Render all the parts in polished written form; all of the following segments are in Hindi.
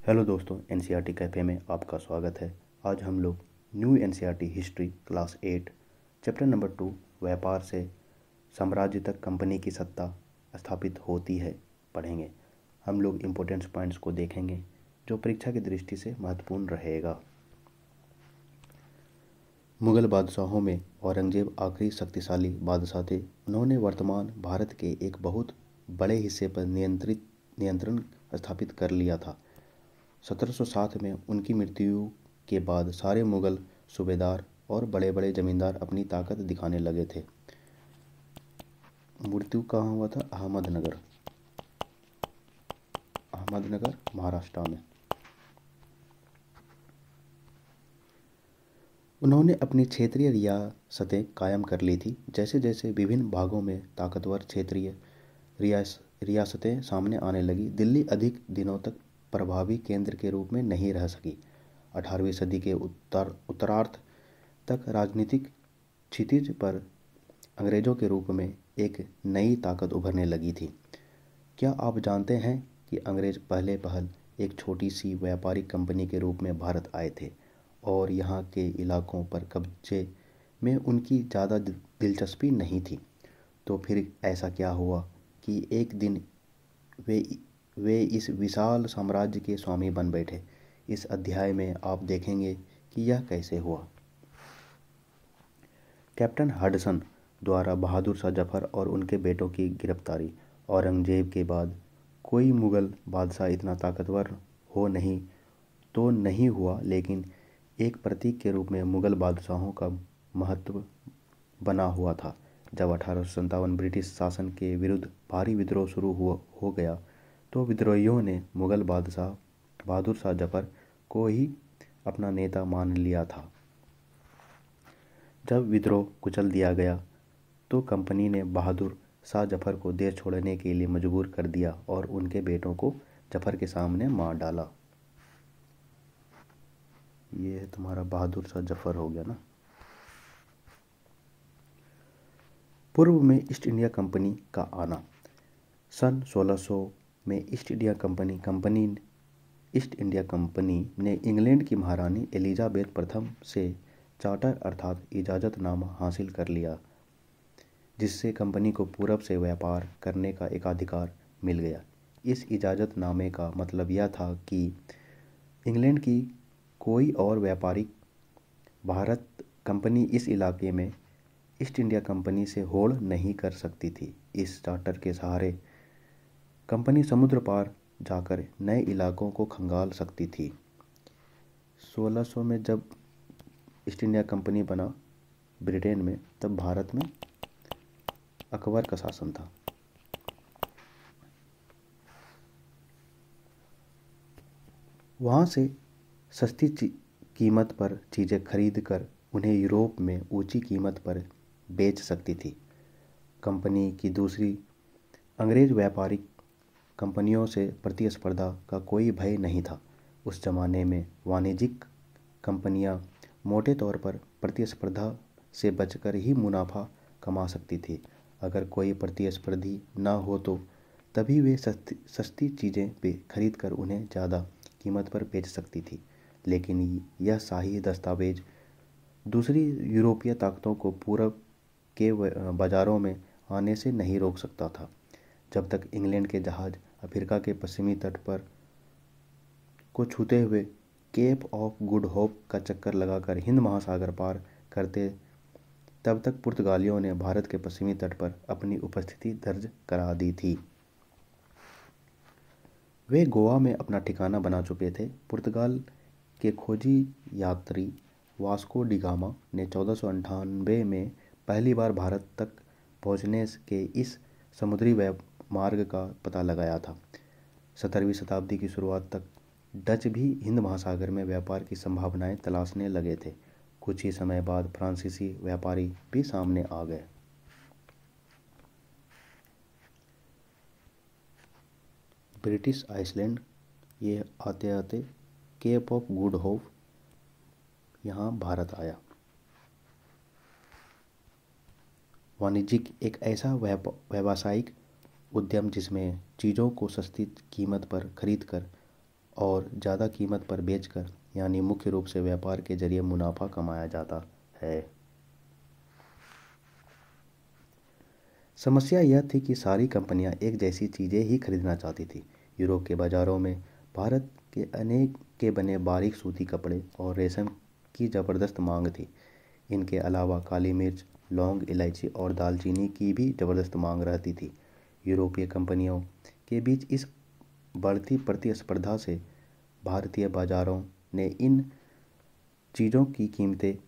हेलो दोस्तों, एनसीईआरटी कैफ़े में आपका स्वागत है। आज हम लोग new NCERT history class 8 chapter number 2 व्यापार से साम्राज्य तक कंपनी की सत्ता स्थापित होती है पढ़ेंगे। हम लोग इम्पोर्टेंट पॉइंट्स को देखेंगे जो परीक्षा की दृष्टि से महत्वपूर्ण रहेगा। मुग़ल बादशाहों में औरंगजेब आखिरी शक्तिशाली बादशाह थे। उन्होंने वर्तमान भारत के एक बहुत बड़े हिस्से पर नियंत्रण स्थापित कर लिया था। 1707 में उनकी मृत्यु के बाद सारे मुग़ल सूबेदार और बड़े बड़े जमींदार अपनी ताकत दिखाने लगे थे। मृत्यु कहाँ हुआ था? अहमदनगर, महाराष्ट्र में। उन्होंने अपनी क्षेत्रीय रियासतें कायम कर ली थी। जैसे जैसे विभिन्न भागों में ताकतवर क्षेत्रीय रियासतें सामने आने लगी, दिल्ली अधिक दिनों तक प्रभावी केंद्र के रूप में नहीं रह सकी। 18वीं सदी के उत्तरार्ध तक राजनीतिक क्षितिज पर अंग्रेजों के रूप में एक नई ताकत उभरने लगी थी। क्या आप जानते हैं कि अंग्रेज पहल एक छोटी सी व्यापारिक कंपनी के रूप में भारत आए थे और यहाँ के इलाकों पर कब्जे में उनकी ज़्यादा दिलचस्पी नहीं थी। तो फिर ऐसा क्या हुआ कि एक दिन वे इस विशाल साम्राज्य के स्वामी बन बैठे। इस अध्याय में आप देखेंगे कि यह कैसे हुआ। कैप्टन हडसन द्वारा बहादुर शाह जफर और उनके बेटों की गिरफ्तारी। औरंगजेब के बाद कोई मुग़ल बादशाह इतना ताकतवर नहीं हुआ, लेकिन एक प्रतीक के रूप में मुग़ल बादशाहों का महत्व बना हुआ था। जब 1857 ब्रिटिश शासन के विरुद्ध भारी विद्रोह शुरू हो गया तो विद्रोहियों ने मुग़ल बादशाह बहादुर शाह जफर को ही अपना नेता मान लिया था। जब विद्रोह कुचल दिया गया तो कंपनी ने बहादुर शाह जफर को देश छोड़ने के लिए मजबूर कर दिया और उनके बेटों को जफर के सामने मार डाला। ये है तुम्हारा बहादुर शाह जफर हो गया ना। पूर्व में ईस्ट इंडिया कंपनी का आना। सन 1600 में ईस्ट इंडिया कंपनी ने इंग्लैंड की महारानी एलिजाबेथ प्रथम से चार्टर अर्थात इजाज़तनामा हासिल कर लिया, जिससे कंपनी को पूरब से व्यापार करने का एकाधिकार मिल गया। इस इजाज़तनामे का मतलब यह था कि इंग्लैंड की कोई और व्यापारिक भारत कंपनी इस इलाके में ईस्ट इंडिया कंपनी से होड़ नहीं कर सकती थी। इस चार्टर के सहारे कंपनी समुद्र पार जाकर नए इलाकों को खंगाल सकती थी। 1600 में जब ईस्ट इंडिया कंपनी बना ब्रिटेन में, तब भारत में अकबर का शासन था। वहाँ से सस्ती कीमत पर चीज़ें खरीद कर उन्हें यूरोप में ऊंची कीमत पर बेच सकती थी। कंपनी की दूसरी अंग्रेज व्यापारिक कंपनियों से प्रतिस्पर्धा का कोई भय नहीं था। उस जमाने में वाणिज्यिक कंपनियां मोटे तौर पर प्रतिस्पर्धा से बचकर ही मुनाफा कमा सकती थी। अगर कोई प्रतिस्पर्धी न हो तो तभी वे सस्ती चीज़ें खरीद कर उन्हें ज़्यादा कीमत पर बेच सकती थी। लेकिन यह शाही दस्तावेज दूसरी यूरोपीय ताकतों को पूरब के बाज़ारों में आने से नहीं रोक सकता था। जब तक इंग्लैंड के जहाज़ अफ्रीका के पश्चिमी तट पर को छूते हुए केप ऑफ गुड होप का चक्कर लगाकर हिंद महासागर पार करते, तब तक पुर्तगालियों ने भारत के पश्चिमी तट पर अपनी उपस्थिति दर्ज करा दी थी। वे गोवा में अपना ठिकाना बना चुके थे। पुर्तगाल के खोजी यात्री वास्को डी गामा ने 1498 में पहली बार भारत तक पहुंचने के इस समुद्री मार्ग का पता लगाया था। 17वीं शताब्दी की शुरुआत तक डच भी हिंद महासागर में व्यापार की संभावनाएं तलाशने लगे थे। कुछ ही समय बाद फ्रांसीसी व्यापारी भी सामने आ गए। ब्रिटिश आइसलैंड, ये आते आते केप ऑफ गुड होप यहाँ भारत आया। वाणिज्यिक एक ऐसा व्यावसायिक उद्यम जिसमें चीज़ों को सस्ती कीमत पर खरीदकर और ज़्यादा कीमत पर बेचकर, यानी मुख्य रूप से व्यापार के जरिए मुनाफा कमाया जाता है। समस्या यह थी कि सारी कंपनियां एक जैसी चीज़ें ही खरीदना चाहती थी। यूरोप के बाज़ारों में भारत के अनेक के बने बारीक सूती कपड़े और रेशम की ज़बरदस्त मांग थी। इनके अलावा काली मिर्च, लौंग, इलायची और दालचीनी की भी ज़बरदस्त मांग रहती थी। यूरोपीय कंपनियों के बीच इस बढ़ती प्रतिस्पर्धा से भारतीय बाज़ारों ने इन चीज़ों की कीमतें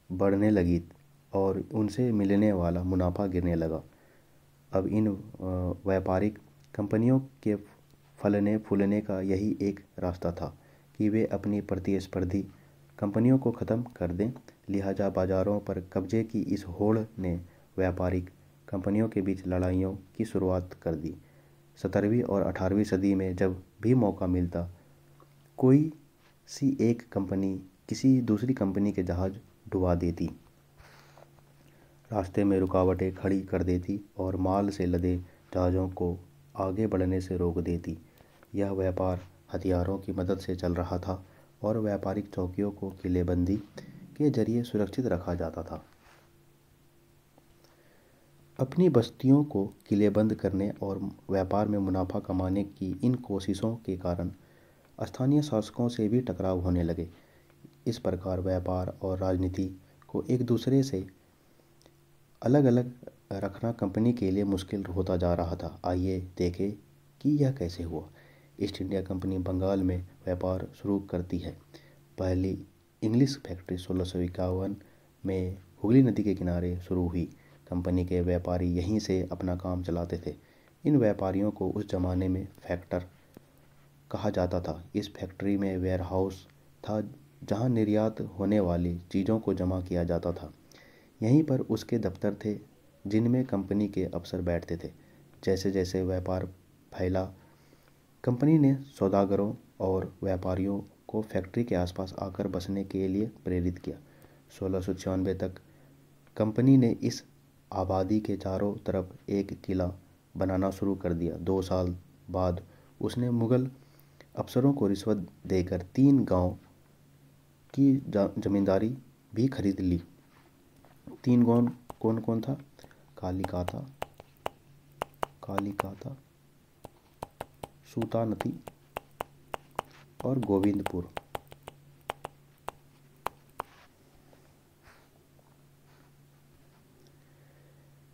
बढ़ने लगी और उनसे मिलने वाला मुनाफा गिरने लगा। अब इन व्यापारिक कंपनियों के फलने फूलने का यही एक रास्ता था कि वे अपनी प्रतिस्पर्धी कंपनियों को ख़त्म कर दें। लिहाजा बाज़ारों पर कब्जे की इस होड़ ने व्यापारिक कंपनियों के बीच लड़ाइयों की शुरुआत कर दी। 17वीं और 18वीं सदी में जब भी मौका मिलता, कोई सी एक कंपनी किसी दूसरी कंपनी के जहाज़ डुबा देती, रास्ते में रुकावटें खड़ी कर देती और माल से लदे जहाज़ों को आगे बढ़ने से रोक देती। यह व्यापार हथियारों की मदद से चल रहा था और व्यापारिक चौकियों को किलेबंदी के जरिए सुरक्षित रखा जाता था। अपनी बस्तियों को किलेबंद करने और व्यापार में मुनाफा कमाने की इन कोशिशों के कारण स्थानीय शासकों से भी टकराव होने लगे। इस प्रकार व्यापार और राजनीति को एक दूसरे से अलग अलग रखना कंपनी के लिए मुश्किल होता जा रहा था। आइए देखें कि यह कैसे हुआ। ईस्ट इंडिया कंपनी बंगाल में व्यापार शुरू करती है। पहली इंग्लिश फैक्ट्री 1651 में हुगली नदी के किनारे शुरू हुई। कंपनी के व्यापारी यहीं से अपना काम चलाते थे। इन व्यापारियों को उस जमाने में फैक्टर कहा जाता था। इस फैक्ट्री में वेयरहाउस था जहां निर्यात होने वाली चीज़ों को जमा किया जाता था। यहीं पर उसके दफ्तर थे जिनमें कंपनी के अफसर बैठते थे। जैसे जैसे व्यापार फैला, कंपनी ने सौदागरों और व्यापारियों को फैक्ट्री के आसपास आकर बसने के लिए प्रेरित किया। 1696 तक कंपनी ने इस आबादी के चारों तरफ एक किला बनाना शुरू कर दिया। 2 साल बाद उसने मुगल अफसरों को रिश्वत देकर 3 गांव की जमींदारी भी खरीद ली। 3 गांव कौन कौन था? कालिकाता, सूतानती और गोविंदपुर।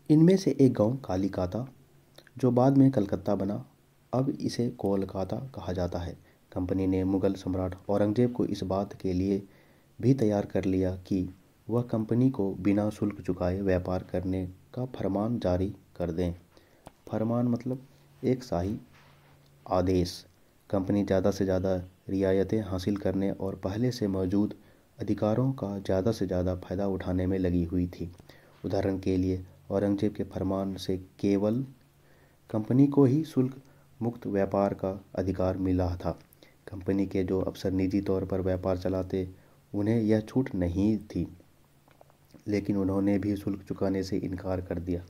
इनमें से एक गांव कालिकाता, जो बाद में कलकत्ता बना, अब इसे कोलकाता कहा जाता है। कंपनी ने मुगल सम्राट औरंगजेब को इस बात के लिए भी तैयार कर लिया कि वह कंपनी को बिना शुल्क चुकाए व्यापार करने का फरमान जारी कर दें। फरमान मतलब एक शाही आदेश। कंपनी ज़्यादा से ज़्यादा रियायतें हासिल करने और पहले से मौजूद अधिकारों का ज़्यादा से ज़्यादा फ़ायदा उठाने में लगी हुई थी। उदाहरण के लिए औरंगजेब के फरमान से केवल कंपनी को ही शुल्क मुक्त व्यापार का अधिकार मिला था। कंपनी के जो अफसर निजी तौर पर व्यापार चलाते, उन्हें यह छूट नहीं थी, लेकिन उन्होंने भी शुल्क चुकाने से इनकार कर दिया।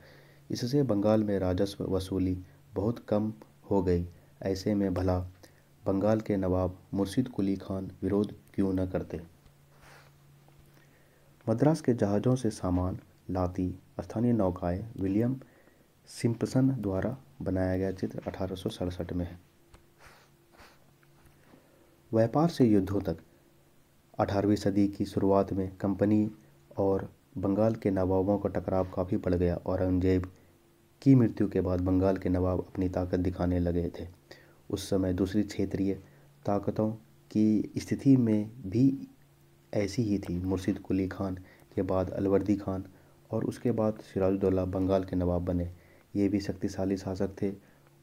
इससे बंगाल में राजस्व वसूली बहुत कम हो गई। ऐसे में भला बंगाल के नवाब मुर्शिद कुली खान विरोध क्यों न करते। मद्रास के जहाज़ों से सामान लाती स्थानीय नौकाएं विलियम सिम्पसन द्वारा बनाया गया चित्र 1867 में है। व्यापार से युद्धों तक। 18वीं सदी की शुरुआत में कंपनी और बंगाल के नवाबों का टकराव काफ़ी बढ़ गया। औरंगजेब की मृत्यु के बाद बंगाल के नवाब अपनी ताकत दिखाने लगे थे। उस समय दूसरी क्षेत्रीय ताकतों की स्थिति में भी ऐसी ही थी। मुर्शिद कुली खान के बाद अलवर्दी खान और उसके बाद सिराजुद्दौला बंगाल के नवाब बने। ये भी शक्तिशाली शासक थे।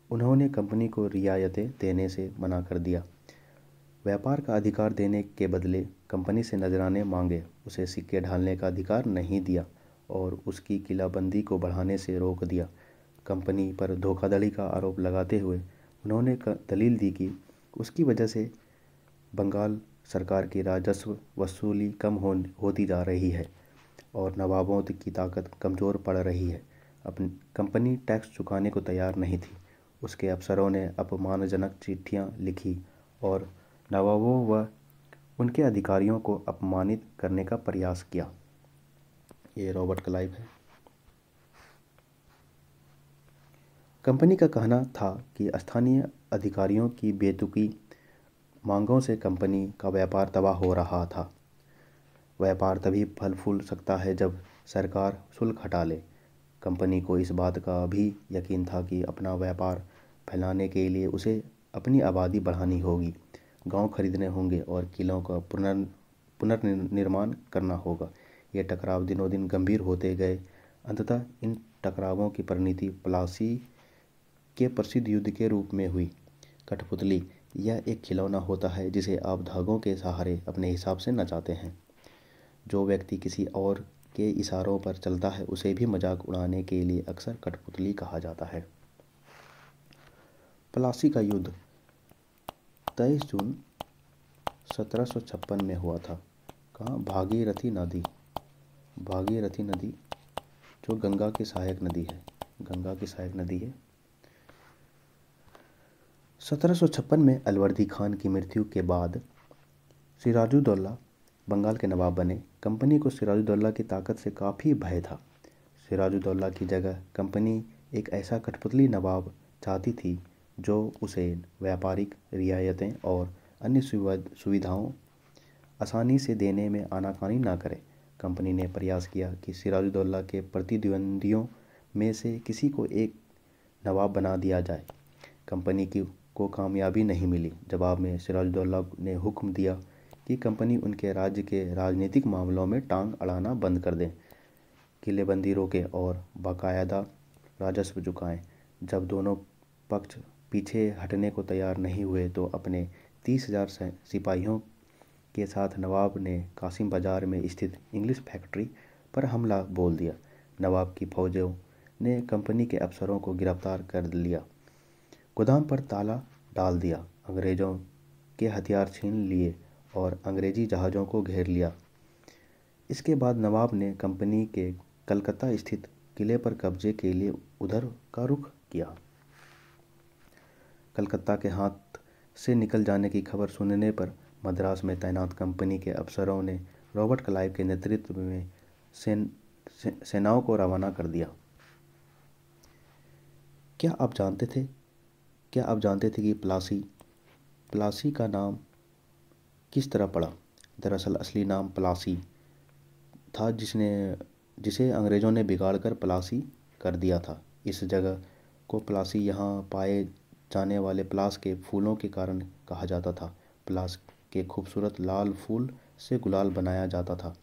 उन्होंने कंपनी को रियायतें देने से मना कर दिया। व्यापार का अधिकार देने के बदले कंपनी से नजराने मांगे, उसे सिक्के ढालने का अधिकार नहीं दिया और उसकी किलाबंदी को बढ़ाने से रोक दिया। कंपनी पर धोखाधड़ी का आरोप लगाते हुए उन्होंने दलील दी कि उसकी वजह से बंगाल सरकार की राजस्व वसूली कम होती जा रही है और नवाबों की ताकत कमज़ोर पड़ रही है। अपनी कंपनी टैक्स चुकाने को तैयार नहीं थी। उसके अफसरों ने अपमानजनक चिट्ठियां लिखी और नवाबों व उनके अधिकारियों को अपमानित करने का प्रयास किया। ये रॉबर्ट क्लाइव है। कंपनी का कहना था कि स्थानीय अधिकारियों की बेतुकी मांगों से कंपनी का व्यापार तबाह हो रहा था। व्यापार तभी फल फूल सकता है जब सरकार शुल्क हटा ले। कंपनी को इस बात का भी यकीन था कि अपना व्यापार फैलाने के लिए उसे अपनी आबादी बढ़ानी होगी, गांव खरीदने होंगे और किलों का पुनर्निर्माण करना होगा। ये टकराव दिनों दिन गंभीर होते गए। अंततः इन टकरावों की परिणति प्लासी के प्रसिद्ध युद्ध के रूप में हुई। कठपुतली यह एक खिलौना होता है जिसे आप धागों के सहारे अपने हिसाब से नचाते हैं। जो व्यक्ति किसी और के इशारों पर चलता है उसे भी मजाक उड़ाने के लिए अक्सर कठपुतली कहा जाता है। प्लासी का युद्ध 23 जून 1756 में हुआ था। कहाँ? भागीरथी नदी जो गंगा की सहायक नदी है। 1756 में अलवर्दी खान की मृत्यु के बाद सिराजुद्दौला बंगाल के नवाब बने। कंपनी को सिराजुद्दौला की ताकत से काफ़ी भय था। सिराजुद्दौला की जगह कंपनी एक ऐसा कठपुतली नवाब चाहती थी जो उसे व्यापारिक रियायतें और अन्य सुविधाओं आसानी से देने में आनाकानी ना करे। कंपनी ने प्रयास किया कि सिराजुद्दौला के प्रतिद्वंदियों में से किसी को एक नवाब बना दिया जाए। कंपनी को कामयाबी नहीं मिली। जवाब में सिराजुद्दौला ने हुक्म दिया कि कंपनी उनके राज्य के राजनीतिक मामलों में टांग अड़ाना बंद कर दें, किलेबंदी रोके और बाकायदा राजस्व चुकाएं। जब दोनों पक्ष पीछे हटने को तैयार नहीं हुए तो अपने 30,000 सिपाहियों के साथ नवाब ने कासिम बाजार में स्थित इंग्लिश फैक्ट्री पर हमला बोल दिया। नवाब की फौजों ने कंपनी के अफसरों को गिरफ्तार कर लिया, गोदाम पर ताला डाल दिया, अंग्रेज़ों के हथियार छीन लिए और अंग्रेजी जहाज़ों को घेर लिया। इसके बाद नवाब ने कंपनी के कलकत्ता स्थित किले पर कब्जे के लिए उधर का रुख किया। कलकत्ता के हाथ से निकल जाने की खबर सुनने पर मद्रास में तैनात कंपनी के अफसरों ने रॉबर्ट क्लाइव के नेतृत्व में सेनाओं को रवाना कर दिया। क्या आप जानते थे कि प्लासी का नाम किस तरह पड़ा? दरअसल असली नाम प्लासी था जिसे अंग्रेज़ों ने बिगाड़कर प्लासी कर दिया था। इस जगह को प्लासी यहाँ पाए जाने वाले पलास के फूलों के कारण कहा जाता था। पलास के खूबसूरत लाल फूल से गुलाल बनाया जाता था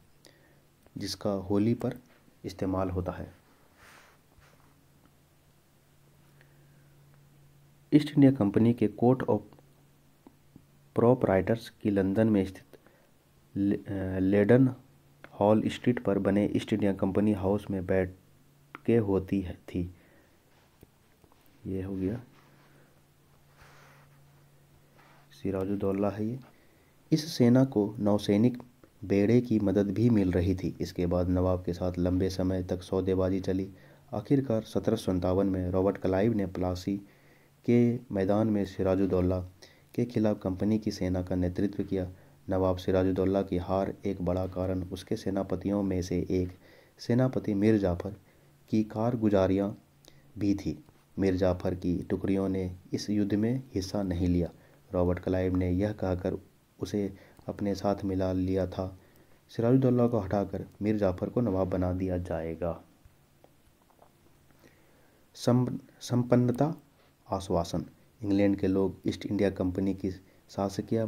जिसका होली पर इस्तेमाल होता है। ईस्ट इंडिया कंपनी के कोर्ट ऑफ प्रोपराइटर्स की लंदन में स्थित लेडन हॉल स्ट्रीट पर बने ईस्ट इंडिया कंपनी हाउस में बैठकें होती थी। ये हो गया सिराजुद्दौला है ये। इस सेना को नौसैनिक बेड़े की मदद भी मिल रही थी। इसके बाद नवाब के साथ लंबे समय तक सौदेबाजी चली। आखिरकार 1757 में रॉबर्ट क्लाइव ने प्लासी के मैदान में सिराजुद्दौला के खिलाफ कंपनी की सेना का नेतृत्व किया। नवाब सिराजुद्दौला की हार एक बड़ा कारण उसके सेनापतियों में से एक सेनापति मीर जाफ़र की कारगुजारियाँ भी थी। मीर जाफ़र की टुकड़ियों ने इस युद्ध में हिस्सा नहीं लिया। रॉबर्ट क्लाइव ने यह कहकर उसे अपने साथ मिला लिया था, सिराजुद्दौला को हटाकर मीर जाफ़र को नवाब बना दिया जाएगा। संपन्नता आश्वासन। इंग्लैंड के लोग ईस्ट इंडिया कंपनी की शासकीय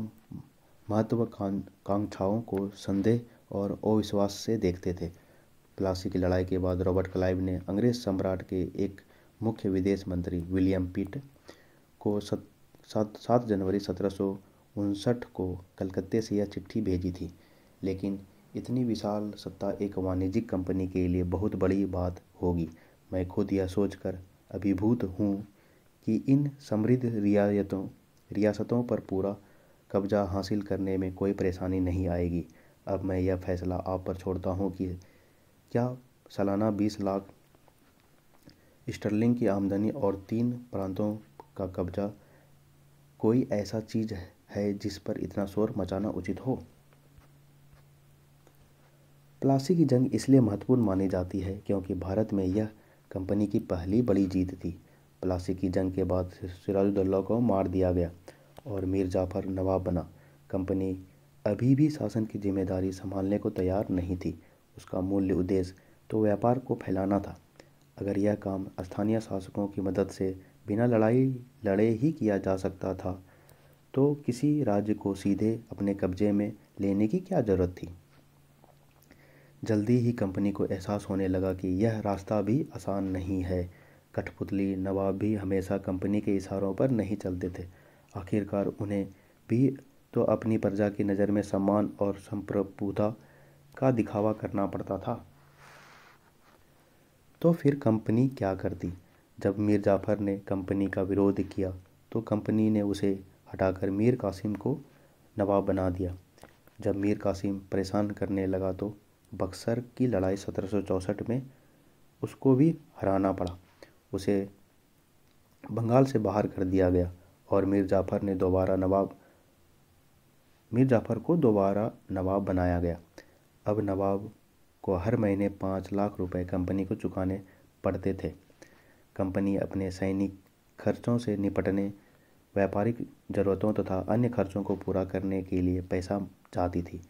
महत्वाकांक्षाओं को संदेह और अविश्वास से देखते थे। प्लासी की लड़ाई के बाद रॉबर्ट क्लाइव ने अंग्रेज सम्राट के एक मुख्य विदेश मंत्री विलियम पिट को 7 जनवरी 1759 को कलकत्ते से यह चिट्ठी भेजी थी। लेकिन इतनी विशाल सत्ता एक वाणिज्यिक कंपनी के लिए बहुत बड़ी बात होगी। मैं खुद यह सोचकर अभिभूत हूँ कि इन समृद्ध रियासतों पर पूरा कब्जा हासिल करने में कोई परेशानी नहीं आएगी। अब मैं यह फैसला आप पर छोड़ता हूँ कि क्या सालाना 20 लाख स्टर्लिंग की आमदनी और 3 प्रांतों का कब्जा कोई ऐसा चीज़ है जिस पर इतना शोर मचाना उचित हो। प्लासी की जंग इसलिए महत्वपूर्ण मानी जाती है क्योंकि भारत में यह कंपनी की पहली बड़ी जीत थी। प्लासी की जंग के बाद सिराजुद्दौला को मार दिया गया और मीर जाफर नवाब बना। कंपनी अभी भी शासन की जिम्मेदारी संभालने को तैयार नहीं थी। उसका मूल उद्देश्य तो व्यापार को फैलाना था। अगर यह काम स्थानीय शासकों की मदद से बिना लड़ाई लड़े ही किया जा सकता था तो किसी राज्य को सीधे अपने कब्जे में लेने की क्या जरूरत थी। जल्दी ही कंपनी को एहसास होने लगा कि यह रास्ता भी आसान नहीं है। कठपुतली नवाब भी हमेशा कंपनी के इशारों पर नहीं चलते थे। आखिरकार उन्हें भी तो अपनी प्रजा की नज़र में सम्मान और संप्रभुता का दिखावा करना पड़ता था। तो फिर कंपनी क्या करती? जब मीर जाफर ने कंपनी का विरोध किया तो कंपनी ने उसे हटाकर मीर कासिम को नवाब बना दिया। जब मीर कासिम परेशान करने लगा तो बक्सर की लड़ाई 1764 में उसको भी हराना पड़ा। उसे बंगाल से बाहर कर दिया गया और मीर जाफर को दोबारा नवाब बनाया गया। अब नवाब को हर महीने 5 लाख रुपए कंपनी को चुकाने पड़ते थे। कंपनी अपने सैनिक खर्चों से निपटने, व्यापारिक ज़रूरतों तथा अन्य खर्चों को पूरा करने के लिए पैसा चाहती थी।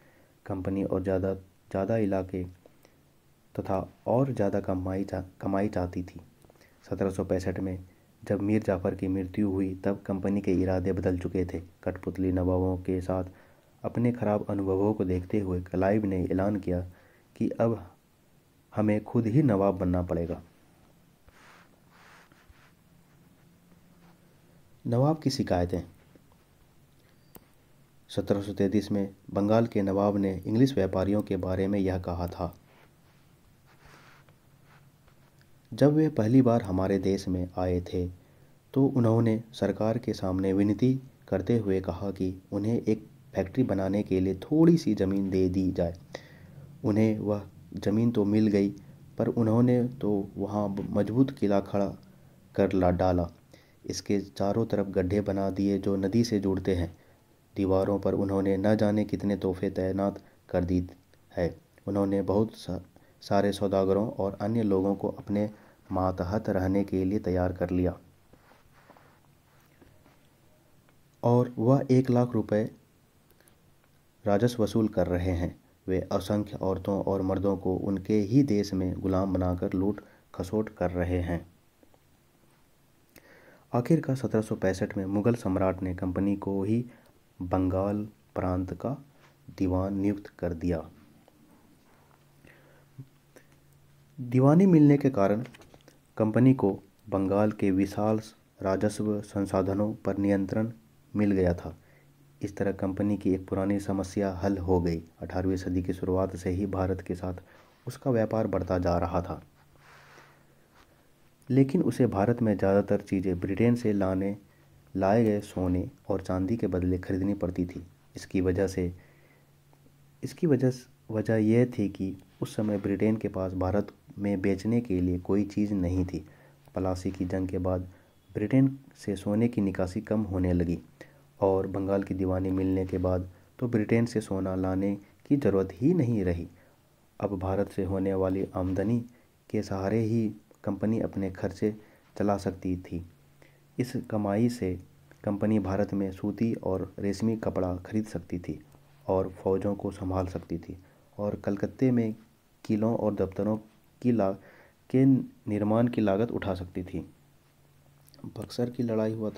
कंपनी और ज़्यादा इलाके तथा और ज़्यादा कमाई चाहती थी। 1765 में जब मीर जाफर की मृत्यु हुई तब कंपनी के इरादे बदल चुके थे। कठपुतली नवाबों के साथ अपने खराब अनुभवों को देखते हुए क्लाइव ने ऐलान किया कि अब हमें खुद ही नवाब बनना पड़ेगा। नवाब की शिकायतें। 1733 में बंगाल के नवाब ने इंग्लिश व्यापारियों के बारे में यह कहा था, जब वे पहली बार हमारे देश में आए थे तो उन्होंने सरकार के सामने विनती करते हुए कहा कि उन्हें एक फैक्ट्री बनाने के लिए थोड़ी सी ज़मीन दे दी जाए। उन्हें वह ज़मीन तो मिल गई पर उन्होंने तो वहाँ मजबूत किला खड़ा कर डाला। इसके चारों तरफ गड्ढे बना दिए जो नदी से जुड़ते हैं। दीवारों पर उन्होंने न जाने कितने तोहफे तैनात कर दी है। उन्होंने बहुत सारे सौदागरों और अन्य लोगों को अपने मातहत रहने के लिए तैयार कर लिया और वह 1 लाख रुपए राजस्व वसूल कर रहे हैं। वे असंख्य औरतों और मर्दों को उनके ही देश में गुलाम बनाकर लूट खसोट कर रहे हैं। आखिरकार 1765 में मुगल सम्राट ने कंपनी को ही बंगाल प्रांत का दीवान नियुक्त कर दिया। दीवानी मिलने के कारण कंपनी को बंगाल के विशाल राजस्व संसाधनों पर नियंत्रण मिल गया था। इस तरह कंपनी की एक पुरानी समस्या हल हो गई। 18वीं सदी की शुरुआत से ही भारत के साथ उसका व्यापार बढ़ता जा रहा था, लेकिन उसे भारत में ज़्यादातर चीज़ें ब्रिटेन से लाए गए सोने और चांदी के बदले खरीदनी पड़ती थी। इसकी वजह यह थी कि उस समय ब्रिटेन के पास भारत में बेचने के लिए कोई चीज़ नहीं थी। प्लासी की जंग के बाद ब्रिटेन से सोने की निकासी कम होने लगी और बंगाल की दीवानी मिलने के बाद तो ब्रिटेन से सोना लाने की ज़रूरत ही नहीं रही। अब भारत से होने वाली आमदनी के सहारे ही कंपनी अपने खर्चे चला सकती थी। इस कमाई से कंपनी भारत में सूती और रेशमी कपड़ा खरीद सकती थी और फौजों को संभाल सकती थी और कलकत्ते में किलों और दफ्तरों के निर्माण की लागत उठा सकती थी। बक्सर की लड़ाई हुआ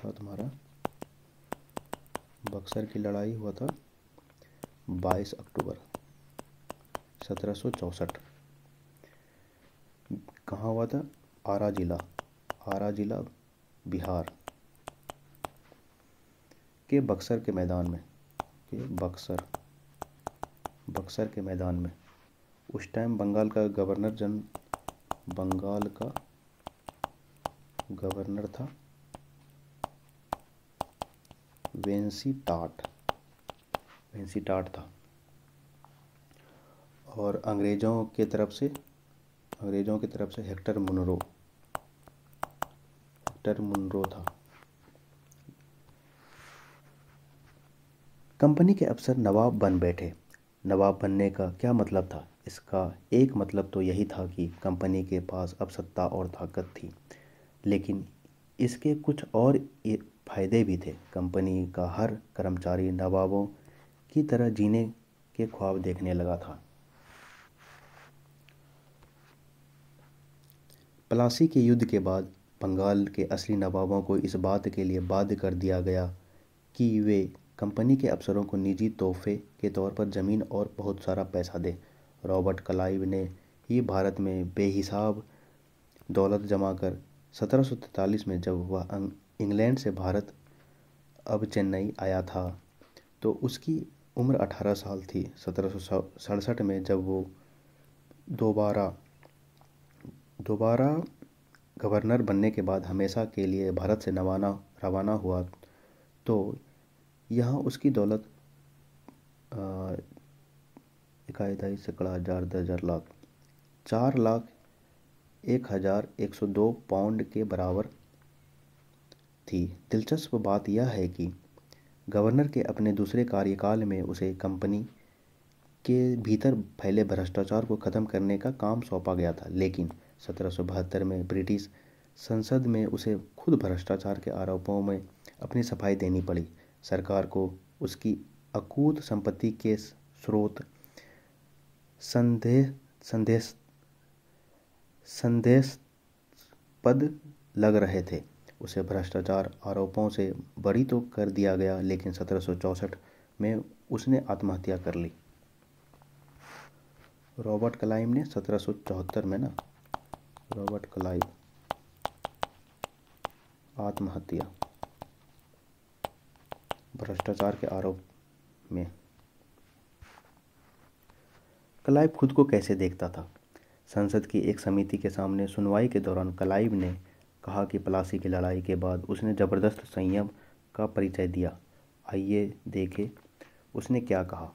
था 22 अक्टूबर 1764। कहाँ हुआ था? आरा जिला बिहार के बक्सर के मैदान में उस टाइम बंगाल का गवर्नर था वेंसी टाट था और अंग्रेज़ों की तरफ से हेक्टर मुनरो था। कंपनी के अफसर नवाब बन बैठे। नवाब बनने का क्या मतलब था? इसका एक मतलब तो यही था कि कंपनी के पास अब सत्ता और ताकत थी, लेकिन इसके कुछ और फायदे भी थे। कंपनी का हर कर्मचारी नवाबों की तरह जीने के ख्वाब देखने लगा था। प्लासी के युद्ध के बाद बंगाल के असली नवाबों को इस बात के लिए बाध्य कर दिया गया कि वे कंपनी के अफसरों को निजी तोहफे के तौर पर ज़मीन और बहुत सारा पैसा दें। रॉबर्ट क्लाइव ने ही भारत में बेहिसाब दौलत जमा कर 1743 में जब वह इंग्लैंड से भारत अब चेन्नई आया था तो उसकी उम्र 18 साल थी। 1767 में जब वो दोबारा दोबारा गवर्नर बनने के बाद हमेशा के लिए भारत से रवाना हुआ तो यहाँ उसकी दौलत इकाई दहाई सैकड़ा हज़ार 10,000 लाख 4,01,102 पाउंड के बराबर थी। दिलचस्प बात यह है कि गवर्नर के अपने दूसरे कार्यकाल में उसे कंपनी के भीतर फैले भ्रष्टाचार को ख़त्म करने का काम सौंपा गया था, लेकिन 1772 में ब्रिटिश संसद में उसे खुद भ्रष्टाचार के आरोपों में अपनी सफाई देनी पड़ी। सरकार को उसकी अकूत संपत्ति के स्रोत संदेहास्पद लग रहे थे। उसे भ्रष्टाचार आरोपों से बरी तो कर दिया गया, लेकिन 1764 में उसने आत्महत्या कर ली। रॉबर्ट क्लाइव ने 1774 में रॉबर्ट क्लाइव आत्महत्या भ्रष्टाचार के आरोप में। क्लाइव खुद को कैसे देखता था? संसद की एक समिति के सामने सुनवाई के दौरान क्लाइव ने कहा कि प्लासी की लड़ाई के बाद उसने ज़बरदस्त संयम का परिचय दिया। आइए देखें उसने क्या कहा।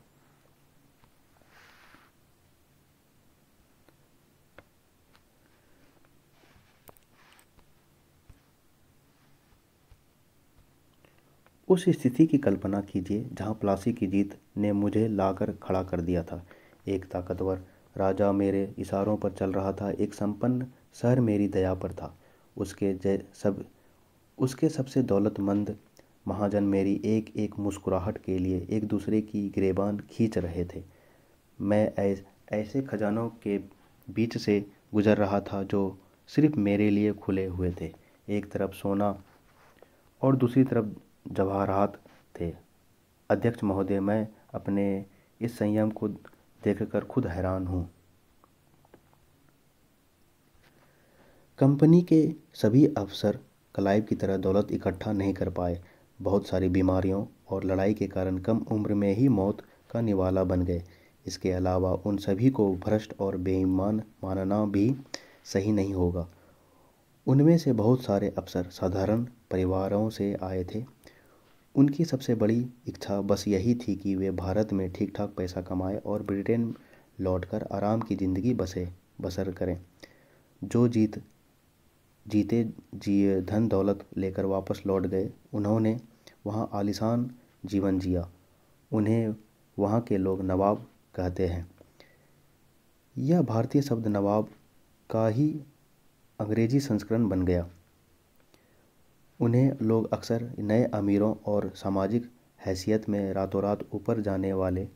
उस स्थिति की कल्पना कीजिए जहां प्लासी की जीत ने मुझे लाकर खड़ा कर दिया था। एक ताकतवर राजा मेरे इशारों पर चल रहा था, एक संपन्न शहर मेरी दया पर था। उसके सबसे दौलतमंद महाजन मेरी एक एक मुस्कुराहट के लिए एक दूसरे की गिरेबान खींच रहे थे। मैं ऐसे खजानों के बीच से गुजर रहा था जो सिर्फ मेरे लिए खुले हुए थे। एक तरफ सोना और दूसरी तरफ जवाहरात थे। अध्यक्ष महोदय, मैं अपने इस संयम को देखकर खुद हैरान हूँ। कंपनी के सभी अफसर क्लाइव की तरह दौलत इकट्ठा नहीं कर पाए। बहुत सारी बीमारियों और लड़ाई के कारण कम उम्र में ही मौत का निवाला बन गए। इसके अलावा उन सभी को भ्रष्ट और बेईमान मानना भी सही नहीं होगा। उनमें से बहुत सारे अफसर साधारण परिवारों से आए थे। उनकी सबसे बड़ी इच्छा बस यही थी कि वे भारत में ठीक ठाक पैसा कमाएं और ब्रिटेन लौटकर आराम की ज़िंदगी बसर करें। जो जीते जी धन दौलत लेकर वापस लौट गए, उन्होंने वहाँ आलीशान जीवन जिया। उन्हें वहाँ के लोग नवाब कहते हैं। यह भारतीय शब्द नवाब का ही अंग्रेजी संस्करण बन गया। उन्हें लोग अक्सर नए अमीरों और सामाजिक हैसियत में रातों रात ऊपर जाने वाले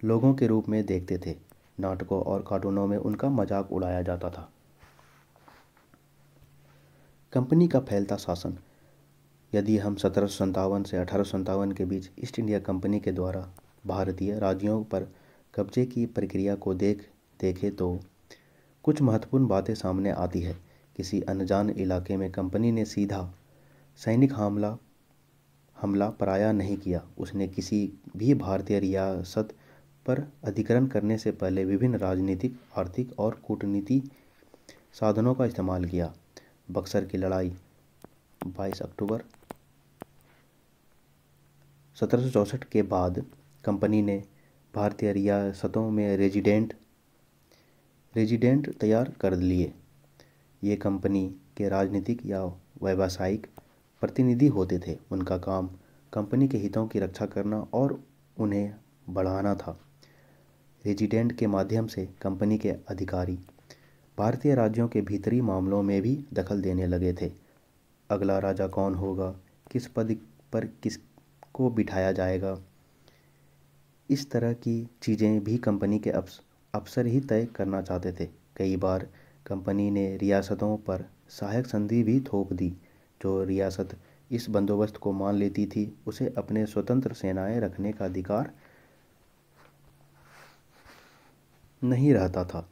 लोगों के रूप में देखते थे। नाटकों और कार्टूनों में उनका मजाक उड़ाया जाता था। कंपनी का फैलता शासन। यदि हम 1757 से 1857 के बीच ईस्ट इंडिया कंपनी के द्वारा भारतीय राज्यों पर कब्जे की प्रक्रिया को देखें तो कुछ महत्वपूर्ण बातें सामने आती है। किसी अनजान इलाके में कंपनी ने सीधा सैनिक हमला पराया नहीं किया। उसने किसी भी भारतीय रियासत पर अधिग्रहण करने से पहले विभिन्न राजनीतिक, आर्थिक और कूटनीति साधनों का इस्तेमाल किया। बक्सर की लड़ाई 22 अक्टूबर 1764 के बाद कंपनी ने भारतीय रियासतों में रेजिडेंट तैयार कर लिए। ये कंपनी के राजनीतिक या व्यावसायिक प्रतिनिधि होते थे। उनका काम कंपनी के हितों की रक्षा करना और उन्हें बढ़ाना था। रेजिडेंट के माध्यम से कंपनी के अधिकारी भारतीय राज्यों के भीतरी मामलों में भी दखल देने लगे थे। अगला राजा कौन होगा, किस पद पर किसको बिठाया जाएगा, इस तरह की चीज़ें भी कंपनी के अफसर ही तय करना चाहते थे। कई बार कंपनी ने रियासतों पर सहायक संधि भी थोप दी। जो रियासत इस बंदोबस्त को मान लेती थी उसे अपने स्वतंत्र सेनाएं रखने का अधिकार नहीं रहता था।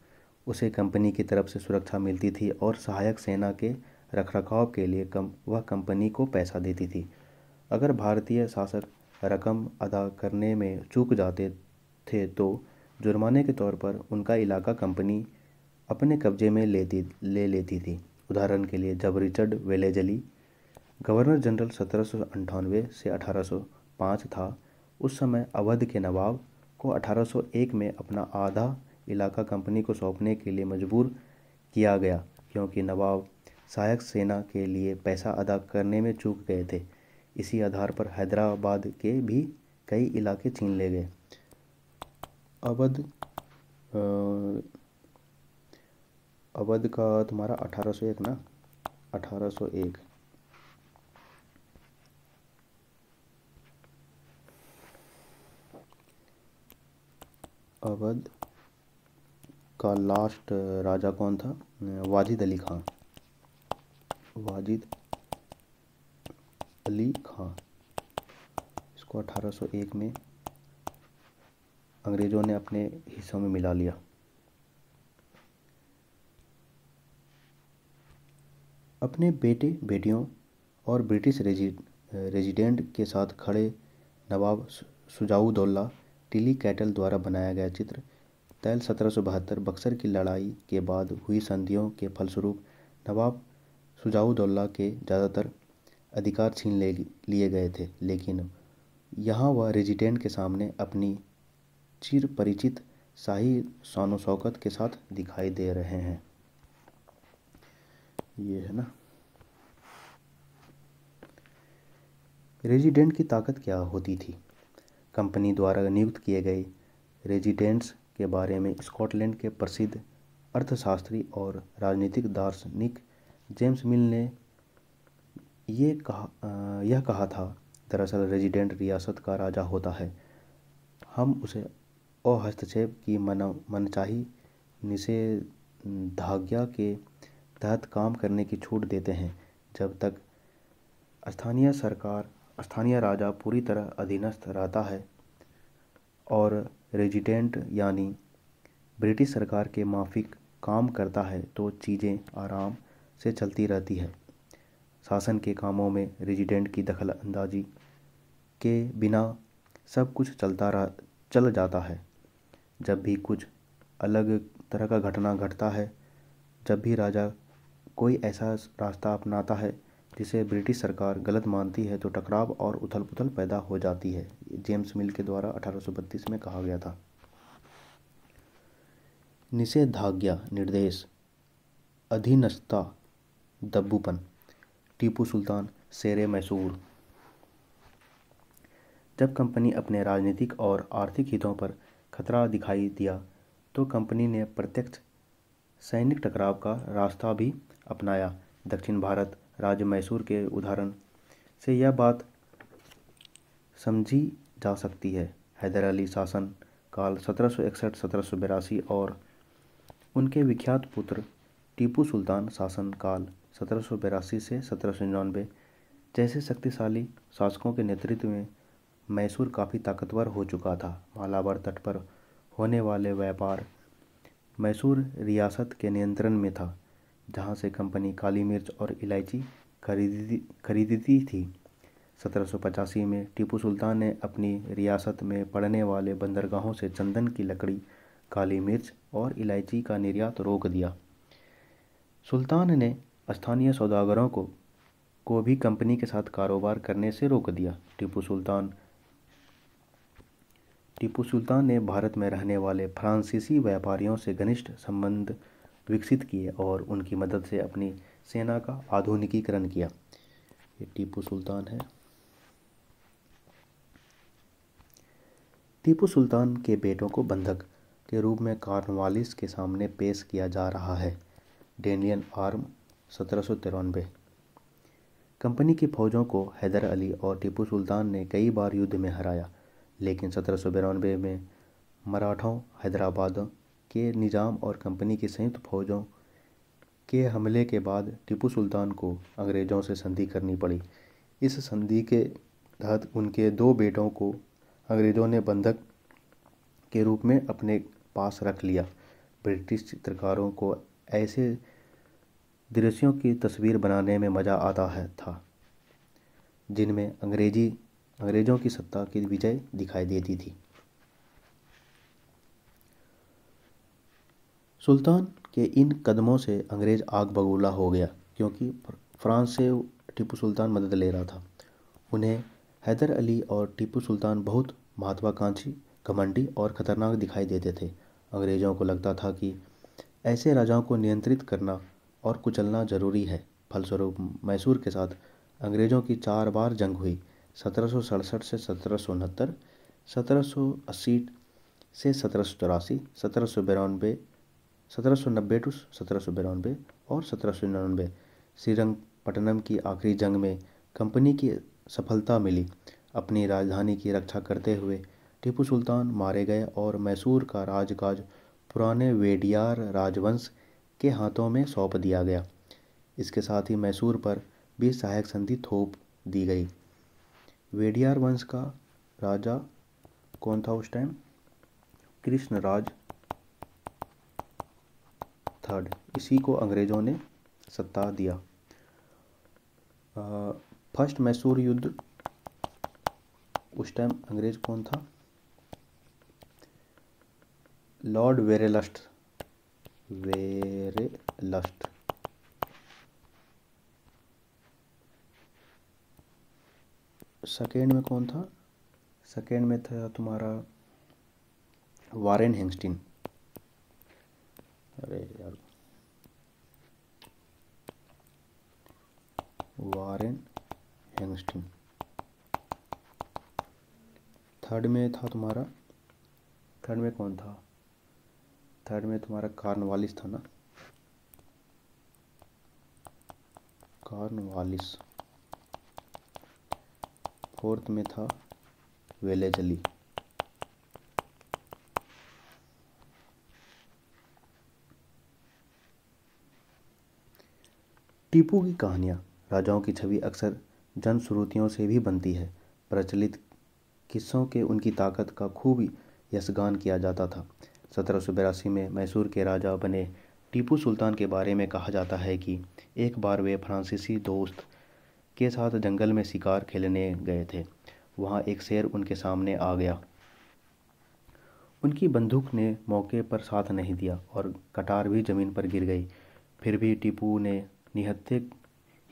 उसे कंपनी की तरफ से सुरक्षा मिलती थी और सहायक सेना के रखरखाव के लिए वह कंपनी को पैसा देती थी। अगर भारतीय शासक रकम अदा करने में चूक जाते थे तो जुर्माने के तौर पर उनका इलाका कंपनी अपने कब्जे में ले लेती थी। उदाहरण के लिए, जब रिचर्ड वेलेजली गवर्नर जनरल 1798 से 1805 था, उस समय अवध के नवाब को 1801 में अपना आधा इलाका कंपनी को सौंपने के लिए मजबूर किया गया, क्योंकि नवाब सहायक सेना के लिए पैसा अदा करने में चूक गए थे। इसी आधार पर हैदराबाद के भी कई इलाके छीन ले गए। अवध अवध का तुम्हारा 1801 ना, 1801। अवध का लास्ट राजा कौन था? वाजिद अली खां। वाजिद अली खां। इसको 1801 में अंग्रेज़ों ने अपने हिस्सों में मिला लिया। अपने बेटे बेटियों और ब्रिटिश रेजिडेंट के साथ खड़े नवाब शुजाउद्दौला टिली कैटल द्वारा बनाया गया चित्र तैल 1772 बक्सर की लड़ाई के बाद हुई संधियों के फलस्वरूप नवाब शुजाउद्दौला के ज़्यादातर अधिकार छीन लिए गए थे, लेकिन यहाँ वह रेजिडेंट के सामने अपनी चिर परिचित शाही शान शौकत के साथ दिखाई दे रहे हैं। ये है ना। रेजिडेंट की ताकत क्या होती थी? कंपनी द्वारा नियुक्त किए गए रेजिडेंट्स के बारे में स्कॉटलैंड के प्रसिद्ध अर्थशास्त्री और राजनीतिक दार्शनिक जेम्स मिल ने यह कहा था, दरअसल रेजिडेंट रियासत का राजा होता है। हम उसे अहस्तक्षेप की मनचाही निषेधाज्ञा के तहत काम करने की छूट देते हैं, जब तक स्थानीय राजा पूरी तरह अधीनस्थ रहता है और रेजिडेंट यानी ब्रिटिश सरकार के माफिक काम करता है तो चीज़ें आराम से चलती रहती है। शासन के कामों में रेजिडेंट की दखल अंदाजी के बिना सब कुछ चल जाता है। जब भी कुछ अलग तरह का घटना घटता है, जब भी राजा कोई ऐसा रास्ता अपनाता है जिसे ब्रिटिश सरकार गलत मानती है, तो टकराव और उथल पुथल पैदा हो जाती है। जेम्स मिल के द्वारा 1832 में कहा गया था। निषेधाज्ञा, निर्देश, अधीनस्थता, दब्बूपन। टीपू सुल्तान, शेरे मैसूर। जब कंपनी अपने राजनीतिक और आर्थिक हितों पर खतरा दिखाई दिया तो कंपनी ने प्रत्यक्ष सैनिक टकराव का रास्ता भी अपनाया। दक्षिण भारत राज्य मैसूर के उदाहरण से यह बात समझी जा सकती है। हैदर अली शासन काल 1761-1782 और उनके विख्यात पुत्र टीपू सुल्तान शासन काल 1782 से 1799 जैसे शक्तिशाली शासकों के नेतृत्व में मैसूर काफ़ी ताकतवर हो चुका था। मालाबार तट पर होने वाले व्यापार मैसूर रियासत के नियंत्रण में था, जहां से कंपनी काली मिर्च और इलायची खरीदती थी। 1785 में टीपू सुल्तान ने अपनी रियासत में पड़ने वाले बंदरगाहों से चंदन की लकड़ी, काली मिर्च और इलायची का निर्यात रोक दिया। सुल्तान ने स्थानीय सौदागरों को भी कंपनी के साथ कारोबार करने से रोक दिया। टीपू सुल्तान ने भारत में रहने वाले फ्रांसीसी व्यापारियों से घनिष्ठ संबंध विकसित किए और उनकी मदद से अपनी सेना का आधुनिकीकरण किया। ये टीपू सुल्तान है। टीपू सुल्तान के बेटों को बंधक के रूप में कॉर्नवालिस के सामने पेश किया जा रहा है। Daniel arm 1793। कंपनी की फौजों को हैदर अली और टीपू सुल्तान ने कई बार युद्ध में हराया, लेकिन 1792 में मराठों, हैदराबाद के निज़ाम और कंपनी की संयुक्त फौजों के हमले के बाद टीपू सुल्तान को अंग्रेज़ों से संधि करनी पड़ी। इस संधि के तहत उनके दो बेटों को अंग्रेज़ों ने बंधक के रूप में अपने पास रख लिया। ब्रिटिश चित्रकारों को ऐसे दृश्यों की तस्वीर बनाने में मज़ा आता था जिनमें अंग्रेज़ों की सत्ता की विजय दिखाई देती थी। सुल्तान के इन कदमों से अंग्रेज़ आग बबूला हो गया, क्योंकि फ्रांस से टीपू सुल्तान मदद ले रहा था। उन्हें हैदर अली और टीपू सुल्तान बहुत महत्वाकांक्षी, घमंडी और ख़तरनाक दिखाई देते थे। अंग्रेज़ों को लगता था कि ऐसे राजाओं को नियंत्रित करना और कुचलना ज़रूरी है। फलस्वरूप मैसूर के साथ अंग्रेज़ों की 4 बार जंग हुई। 1767 से 1769, 1780 से 1784, 1790 टू 1792 और 1799। श्रीरंगपट्टनम की आखिरी जंग में कंपनी की सफलता मिली। अपनी राजधानी की रक्षा करते हुए टीपू सुल्तान मारे गए और मैसूर का राजकाज पुराने वेडियार राजवंश के हाथों में सौंप दिया गया। इसके साथ ही मैसूर पर भी सहायक संधि थोप दी गई। वेडियार वंश का राजा कौन था उस टाइम? कृष्णराज थर्ड। इसी को अंग्रेज़ों ने सत्ता दिया। फर्स्ट मैसूर युद्ध, उस टाइम अंग्रेज कौन था? लॉर्ड वेरेलस्ट। सेकेंड में कौन था? सेकेंड में था तुम्हारा वारेन हेस्टिंग। अरे यार, वारेन हेस्टिंग। थर्ड में था तुम्हारा, थर्ड में कौन था? थर्ड में तुम्हारा कॉर्नवालिस था ना, कॉर्नवालिस। फोर्थ में था वेलेजली। टीपू की कहानियाँ। राजाओं की छवि अक्सर जनश्रुतियों से भी बनती है। प्रचलित किस्सों के उनकी ताकत का खूब यशगान किया जाता था। 1782 में मैसूर के राजा बने टीपू सुल्तान के बारे में कहा जाता है कि एक बार वे फ्रांसीसी दोस्त के साथ जंगल में शिकार खेलने गए थे। वहाँ एक शेर उनके सामने आ गया। उनकी बंदूक ने मौके पर साथ नहीं दिया और कटार भी जमीन पर गिर गई। फिर भी टीपू ने निहत्थे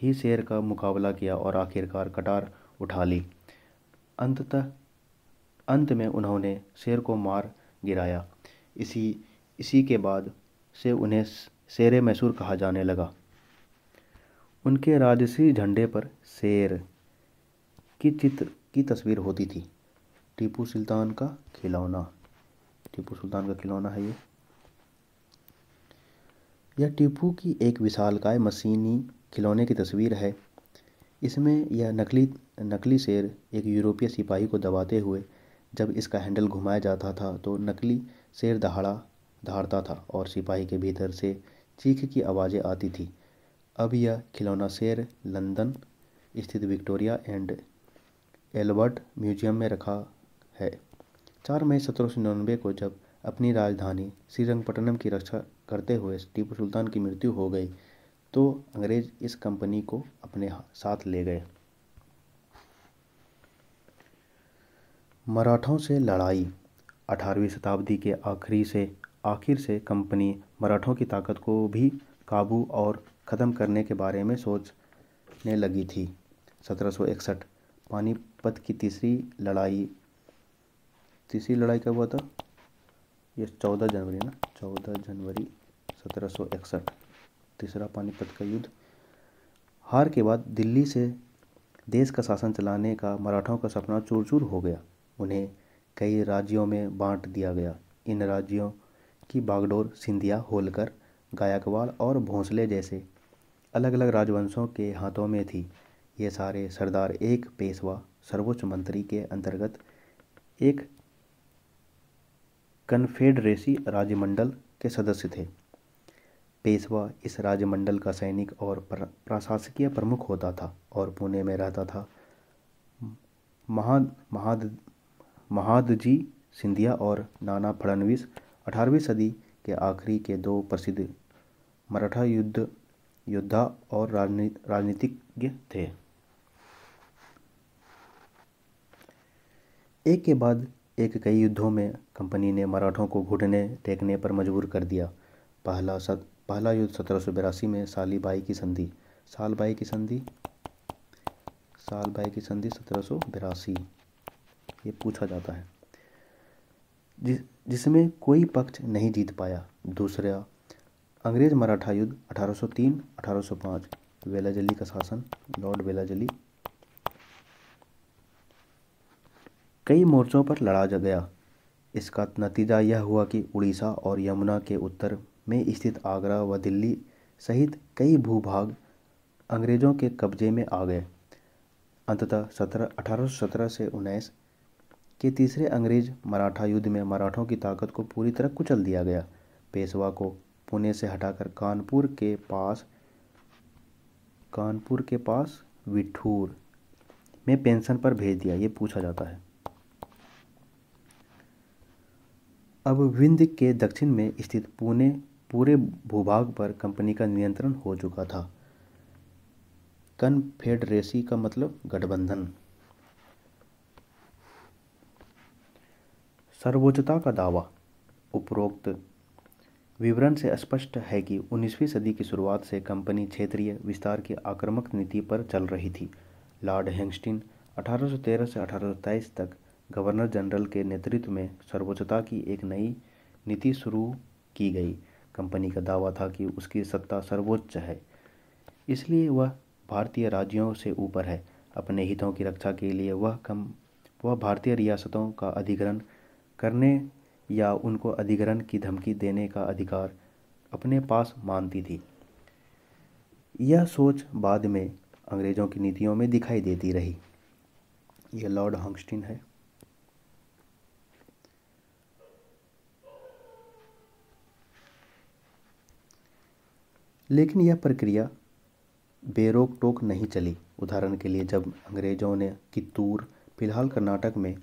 ही शेर का मुकाबला किया और आखिरकार कटार उठा ली। अंत में उन्होंने शेर को मार गिराया। इसी के बाद से उन्हें शेरे मैसूर कहा जाने लगा। उनके राजसी झंडे पर शेर की चित्र की तस्वीर होती थी। टीपू सुल्तान का खिलौना। टीपू सुल्तान का खिलौना है ये। यह टीपू की एक विशालकाय मशीनी खिलौने की तस्वीर है। इसमें यह नकली शेर एक यूरोपीय सिपाही को दबाते हुए जब इसका हैंडल घुमाया जाता था तो नकली शेर दहाड़ता था और सिपाही के भीतर से चीख की आवाज़ें आती थी। अब यह खिलौना शेर लंदन स्थित विक्टोरिया एंड एल्बर्ट म्यूजियम में रखा है। 4 मई 1799 को जब अपनी राजधानी श्रीरंगपट्टनम की रक्षा करते हुए टीपू सुल्तान की मृत्यु हो गई तो अंग्रेज इस कंपनी को अपने साथ ले गए। मराठों से लड़ाई। 18वीं शताब्दी के आखिर से कंपनी मराठों की ताकत को भी काबू और ख़त्म करने के बारे में सोचने लगी थी। 1761 पानीपत की तीसरी लड़ाई कब हुआ था? ये 14 जनवरी ना, 14 जनवरी 1761 तीसरा पानीपत का युद्ध। हार के बाद दिल्ली से देश का शासन चलाने का मराठों का सपना चूर चूर हो गया। उन्हें कई राज्यों में बांट दिया गया। इन राज्यों की बागडोर सिंधिया, होलकर, गायकवाड़ और भोंसले जैसे अलग अलग राजवंशों के हाथों में थी। ये सारे सरदार एक पेशवा सर्वोच्च मंत्री के अंतर्गत एक कन्फेडरेसी राज्यमंडल के सदस्य थे। पेशवा इस राज्यमंडल का सैनिक और प्रशासकीय प्रमुख होता था और पुणे में रहता था। महादजी सिंधिया और नाना फडणवीस 18वीं सदी के आखिरी के दो प्रसिद्ध मराठा योद्धा और राजनीतिज्ञ थे। एक के बाद एक कई युद्धों में कंपनी ने मराठों को घुटने टेकने पर मजबूर कर दिया। पहला युद्ध 1782 में सालबाई की संधि 1782 ये पूछा जाता है, जिसमें कोई पक्ष नहीं जीत पाया। दूसरा अंग्रेज मराठा युद्ध 1803-1805 वेलाजली का शासन, लॉर्ड वेलाजली, कई मोर्चों पर लड़ा गया। इसका नतीजा यह हुआ कि उड़ीसा और यमुना के उत्तर में स्थित आगरा व दिल्ली सहित कई भूभाग अंग्रेजों के कब्जे में आ गए। अंततः 1817 से 19 के तीसरे अंग्रेज मराठा युद्ध में मराठों की ताकत को पूरी तरह कुचल दिया गया। पेशवा को पुणे से हटाकर कानपुर के पास विठूर में पेंशन पर भेज दिया। ये पूछा जाता है। अब विंध्य के दक्षिण में स्थित पुणे पूरे भूभाग पर कंपनी का नियंत्रण हो चुका था। कन्फेडरेसी का मतलब गठबंधन। सर्वोच्चता का दावा। उपरोक्त विवरण से स्पष्ट है कि 19वीं सदी की शुरुआत से कंपनी क्षेत्रीय विस्तार की आक्रामक नीति पर चल रही थी। लॉर्ड हेस्टिंग्स 1813 से 1823 तक गवर्नर जनरल के नेतृत्व में सर्वोच्चता की एक नई नीति शुरू की गई। कंपनी का दावा था कि उसकी सत्ता सर्वोच्च है, इसलिए वह भारतीय राज्यों से ऊपर है। अपने हितों की रक्षा के लिए वह भारतीय रियासतों का अधिग्रहण करने या उनको अधिग्रहण की धमकी देने का अधिकार अपने पास मानती थी। यह सोच बाद में अंग्रेजों की नीतियों में दिखाई देती रही। यह लॉर्ड हेस्टिंग्स है। लेकिन यह प्रक्रिया बेरोक टोक नहीं चली। उदाहरण के लिए, जब अंग्रेजों ने कित्तूर, फिलहाल कर्नाटक में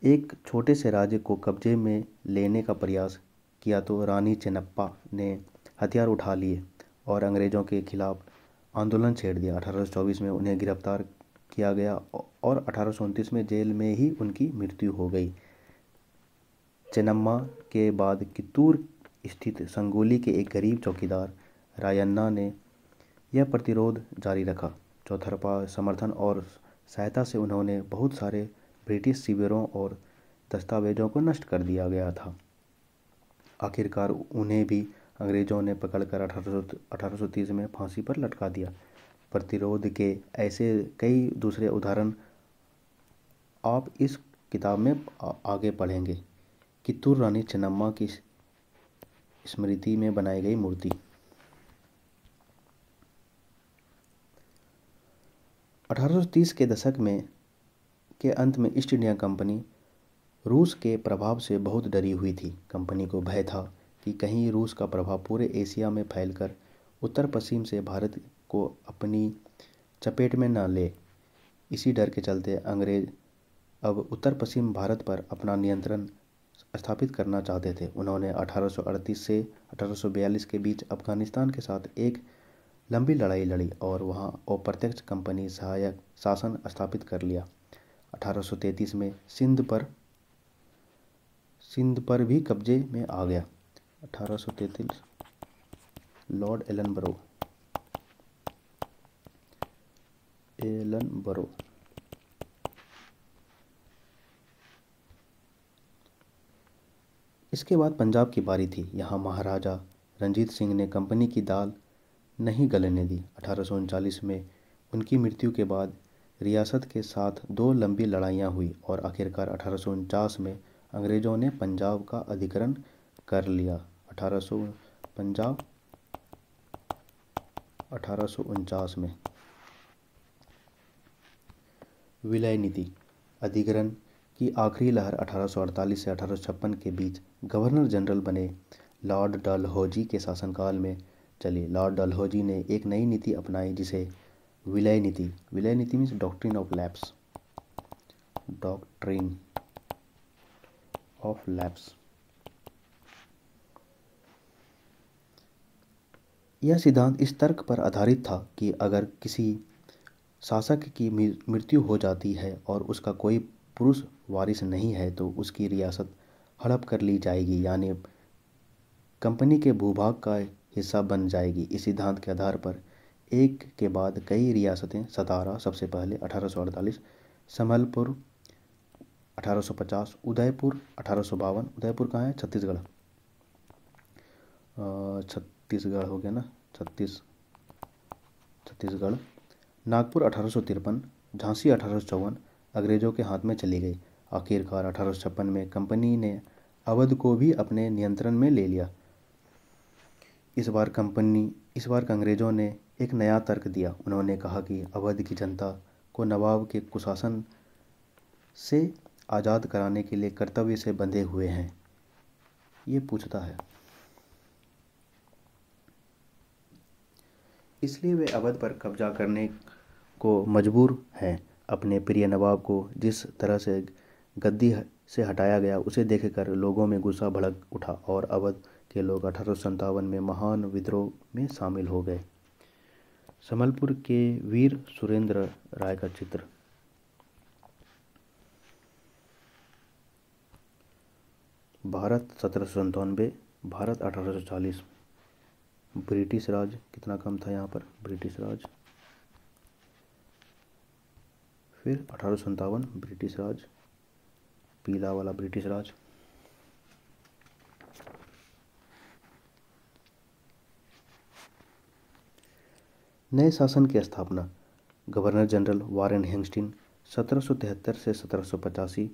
एक छोटे से राज्य को कब्जे में लेने का प्रयास किया तो रानी चेन्नप्पा ने हथियार उठा लिए और अंग्रेजों के खिलाफ आंदोलन छेड़ दिया। 1824 में उन्हें गिरफ्तार किया गया और 1829 में जेल में ही उनकी मृत्यु हो गई। चेन्नम्मा के बाद कित्तूर स्थित संगोली के एक गरीब चौकीदार रायन्ना ने यह प्रतिरोध जारी रखा। चौतरफा समर्थन और सहायता से उन्होंने बहुत सारे ब्रिटिश शिविरों और दस्तावेजों को नष्ट कर दिया गया था। आखिरकार उन्हें भी अंग्रेजों ने पकड़कर 1830 में फांसी पर लटका दिया। प्रतिरोध के ऐसे कई दूसरे उदाहरण आप इस किताब में आगे पढ़ेंगे। कित्तूर रानी चेन्नम्मा की स्मृति में बनाई गई मूर्ति। 1830 के दशक के अंत में ईस्ट इंडिया कंपनी रूस के प्रभाव से बहुत डरी हुई थी। कंपनी को भय था कि कहीं रूस का प्रभाव पूरे एशिया में फैलकर उत्तर पश्चिम से भारत को अपनी चपेट में न ले। इसी डर के चलते अंग्रेज अब उत्तर पश्चिम भारत पर अपना नियंत्रण स्थापित करना चाहते थे। उन्होंने 1838 से 1842 के बीच अफगानिस्तान के साथ एक लंबी लड़ाई लड़ी और वहां अप्रत्यक्ष कंपनी सहायक शासन स्थापित कर लिया। 1833 में सिंध पर भी कब्जे में आ गया। 1833 लॉर्ड एलनबरो इसके बाद पंजाब की बारी थी। यहाँ महाराजा रंजीत सिंह ने कंपनी की दाल नहीं गलने दी। 1839 में उनकी मृत्यु के बाद रियासत के साथ दो लंबी लड़ाइयाँ हुई और आखिरकार 1849 में अंग्रेज़ों ने पंजाब का अधिग्रहण कर लिया। पंजाब 1849 में। विलय नीति। अधिग्रहण की आखिरी लहर 1848 से 1856 के बीच गवर्नर जनरल बने लॉर्ड डलहौजी के शासनकाल में चली। लॉर्ड डलहौजी ने एक नई नीति अपनाई जिसे विलय नीति means doctrine of lapse. Doctrine of lapse. यह सिद्धांत इस तर्क पर आधारित था कि अगर किसी शासक की मृत्यु हो जाती है और उसका कोई पुरुष वारिस नहीं है तो उसकी रियासत हड़प कर ली जाएगी, यानी कंपनी के भूभाग का हिस्सा बन जाएगी। इस सिद्धांत के आधार पर एक के बाद कई रियासतें, सतारा सबसे पहले 1848, संबलपुर 1850, उदयपुर 1852, उदयपुर कहाँ है? छत्तीसगढ़, छत्तीसगढ़ हो गया ना, छत्तीसगढ़, नागपुर 1853, झांसी 1854 अंग्रेज़ों के हाथ में चली गई। आखिरकार 1856 में कंपनी ने अवध को भी अपने नियंत्रण में ले लिया। इस बार अंग्रेज़ों ने एक नया तर्क दिया। उन्होंने कहा कि अवध की जनता को नवाब के कुशासन से आज़ाद कराने के लिए कर्तव्य से बंधे हुए हैं। ये पूछता है, इसलिए वे अवध पर कब्जा करने को मजबूर हैं। अपने प्रिय नवाब को जिस तरह से गद्दी से हटाया गया उसे देखकर लोगों में गुस्सा भड़क उठा और अवध के लोग 1857 में महान विद्रोह में शामिल हो गए। संबलपुर के वीर सुरेंद्र राय का चित्र। भारत 1797, भारत 1840। ब्रिटिश राज कितना कम था यहाँ पर, ब्रिटिश राज। फिर 1857 ब्रिटिश राज, पीला वाला ब्रिटिश राज। नए शासन की स्थापना। गवर्नर जनरल वारेन हेस्टिंग 1773 से 1785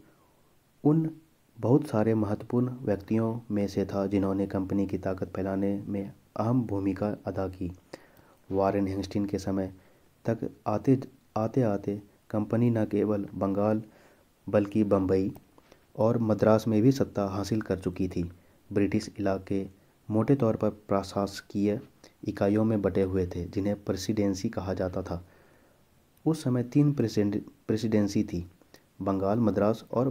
उन बहुत सारे महत्वपूर्ण व्यक्तियों में से था जिन्होंने कंपनी की ताकत फैलाने में अहम भूमिका अदा की। वारेन हेस्टिंग के समय तक आते आते कंपनी न केवल बंगाल बल्कि बम्बई और मद्रास में भी सत्ता हासिल कर चुकी थी। ब्रिटिश इलाके मोटे तौर पर प्रशासकीय इकाइयों में बटे हुए थे जिन्हें प्रेसिडेंसी कहा जाता था। उस समय 3 प्रेसिडेंसी थी, बंगाल, मद्रास और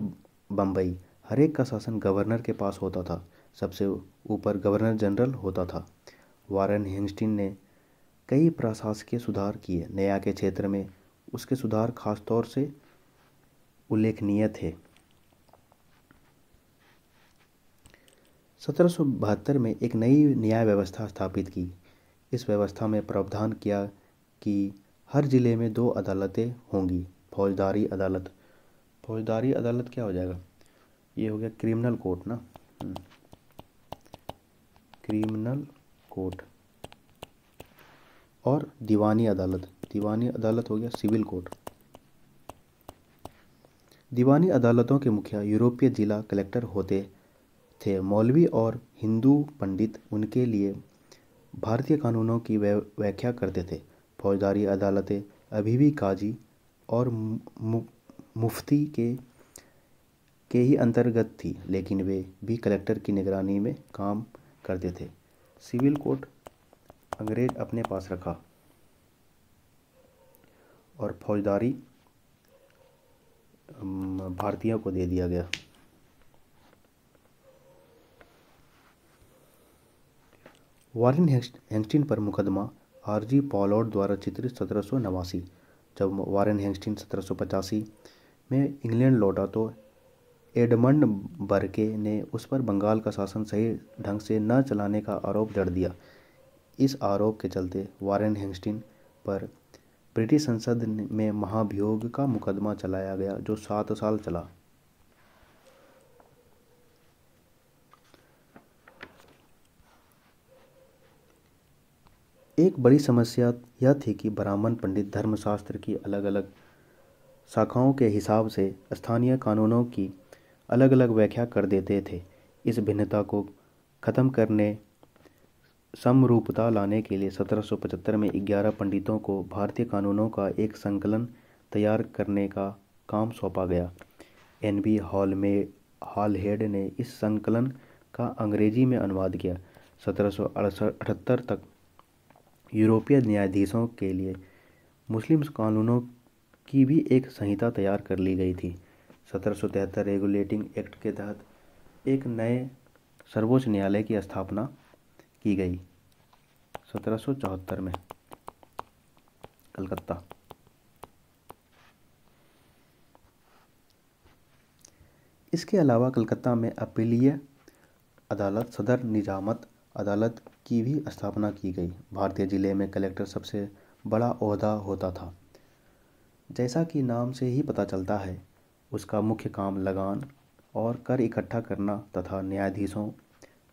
बम्बई। हर एक का शासन गवर्नर के पास होता था। सबसे ऊपर गवर्नर जनरल होता था। वारेन हेस्टिंग ने कई प्रशासकीय सुधार किए। न्याय के क्षेत्र में उसके सुधार खासतौर से उल्लेखनीय थे। 1772 में एक नई न्याय व्यवस्था स्थापित की। इस व्यवस्था में प्रावधान किया कि हर जिले में 2 अदालतें होंगी। फौजदारी अदालत क्या हो जाएगा? ये हो गया क्रिमिनल कोर्ट ना, क्रिमिनल कोर्ट। और दीवानी अदालत हो गया सिविल कोर्ट। दीवानी अदालतों के मुखिया यूरोपीय जिला कलेक्टर होते थे। मौलवी और हिंदू पंडित उनके लिए भारतीय कानूनों की व्याख्या करते थे। फौजदारी अदालतें अभी भी काजी और मुफ्ती के ही अंतर्गत थी, लेकिन वे भी कलेक्टर की निगरानी में काम करते थे। सिविल कोर्ट अंग्रेज अपने पास रखा और फौजदारी भारतीयों को दे दिया गया। वारेन हेस्टिंग पर मुकदमा आरजी पॉलार्ड द्वारा चित्रित 1789। जब वारेन हेस्टिंग 1785 में इंग्लैंड लौटा तो एडमंड बर्के ने उस पर बंगाल का शासन सही ढंग से न चलाने का आरोप जड़ दिया। इस आरोप के चलते वारेन हेस्टिंग पर ब्रिटिश संसद में महाभियोग का मुकदमा चलाया गया जो 7 साल चला। एक बड़ी समस्या यह थी कि ब्राह्मण पंडित धर्मशास्त्र की अलग अलग शाखाओं के हिसाब से स्थानीय कानूनों की अलग अलग व्याख्या कर देते थे। इस भिन्नता को खत्म करने समरूपता लाने के लिए 1775 में 11 पंडितों को भारतीय कानूनों का एक संकलन तैयार करने का काम सौंपा गया। एन.बी. हॉलहेड ने इस संकलन का अंग्रेजी में अनुवाद किया। 1778 तक यूरोपीय न्यायाधीशों के लिए मुस्लिम कानूनों की भी एक संहिता तैयार कर ली गई थी। 1773 रेगुलेटिंग एक्ट के तहत एक नए सर्वोच्च न्यायालय की स्थापना की गई। 1774 में कलकत्ता। इसके अलावा कलकत्ता में अपीलीय अदालत, सदर निजामत अदालत की भी स्थापना की गई। भारतीय जिले में कलेक्टर सबसे बड़ा ओहदा होता था। जैसा कि नाम से ही पता चलता है, उसका मुख्य काम लगान और कर इकट्ठा करना तथा न्यायाधीशों,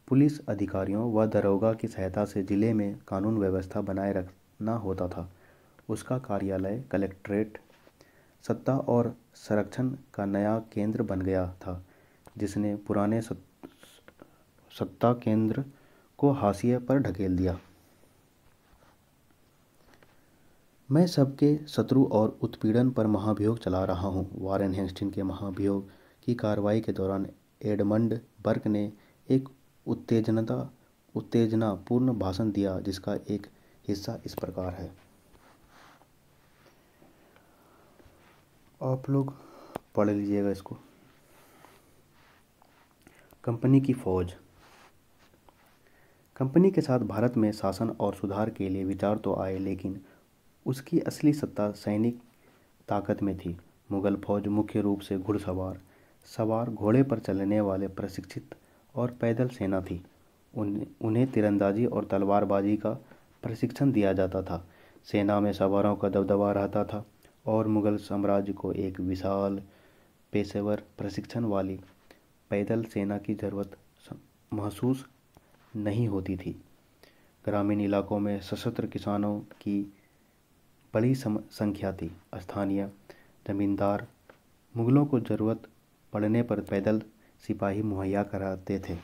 पुलिस अधिकारियों व दरोगा की सहायता से जिले में कानून व्यवस्था बनाए रखना होता था। उसका कार्यालय कलेक्ट्रेट सत्ता और संरक्षण का नया केंद्र बन गया था, जिसने पुराने सत्ता केंद्र को हाशिए पर ढकेल दिया। मैं सबके शत्रु और उत्पीड़न पर महाभियोग चला रहा हूँ। वारेन हेस्टिंग के महाभियोग की कार्रवाई के दौरान एडमंड बर्क ने एक उत्तेजनापूर्ण भाषण दिया, जिसका एक हिस्सा इस प्रकार है। आप लोग पढ़ लीजिएगा इसको। कंपनी की फौज। कंपनी के साथ भारत में शासन और सुधार के लिए विचार तो आए, लेकिन उसकी असली सत्ता सैनिक ताकत में थी। मुगल फौज मुख्य रूप से घुड़सवार, सवार घोड़े पर चलने वाले प्रशिक्षित और पैदल सेना थी। उन्हें तीरंदाजी और तलवारबाजी का प्रशिक्षण दिया जाता था। सेना में सवारों का दबदबा रहता था और मुगल साम्राज्य को एक विशाल पेशेवर प्रशिक्षण वाली पैदल सेना की जरूरत महसूस नहीं होती थी। ग्रामीण इलाकों में सशस्त्र किसानों की बड़ी संख्या थी। स्थानीय जमींदार मुगलों को जरूरत पड़ने पर पैदल सिपाही मुहैया कराते थे।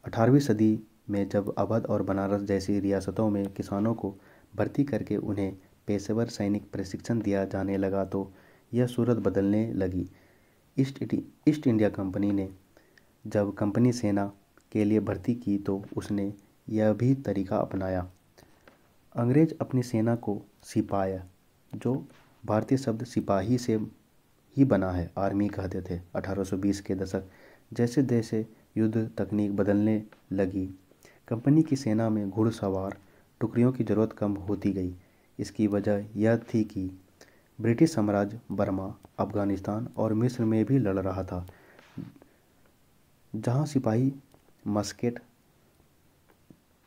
18वीं सदी में जब अवध और बनारस जैसी रियासतों में किसानों को भर्ती करके उन्हें पेशेवर सैनिक प्रशिक्षण दिया जाने लगा, तो यह सूरत बदलने लगी। ईस्ट इंडिया कंपनी ने जब कंपनी सेना के लिए भर्ती की, तो उसने यह भी तरीका अपनाया। अंग्रेज अपनी सेना को सिपाही, जो भारतीय शब्द सिपाही से ही बना है, आर्मी कहते थे। 1820 के दशक जैसे जैसे युद्ध तकनीक बदलने लगी, कंपनी की सेना में घुड़सवार टुकड़ियों की ज़रूरत कम होती गई। इसकी वजह यह थी कि ब्रिटिश साम्राज्य बर्मा, अफगानिस्तान और मिस्र में भी लड़ रहा था, जहां सिपाही मस्केट,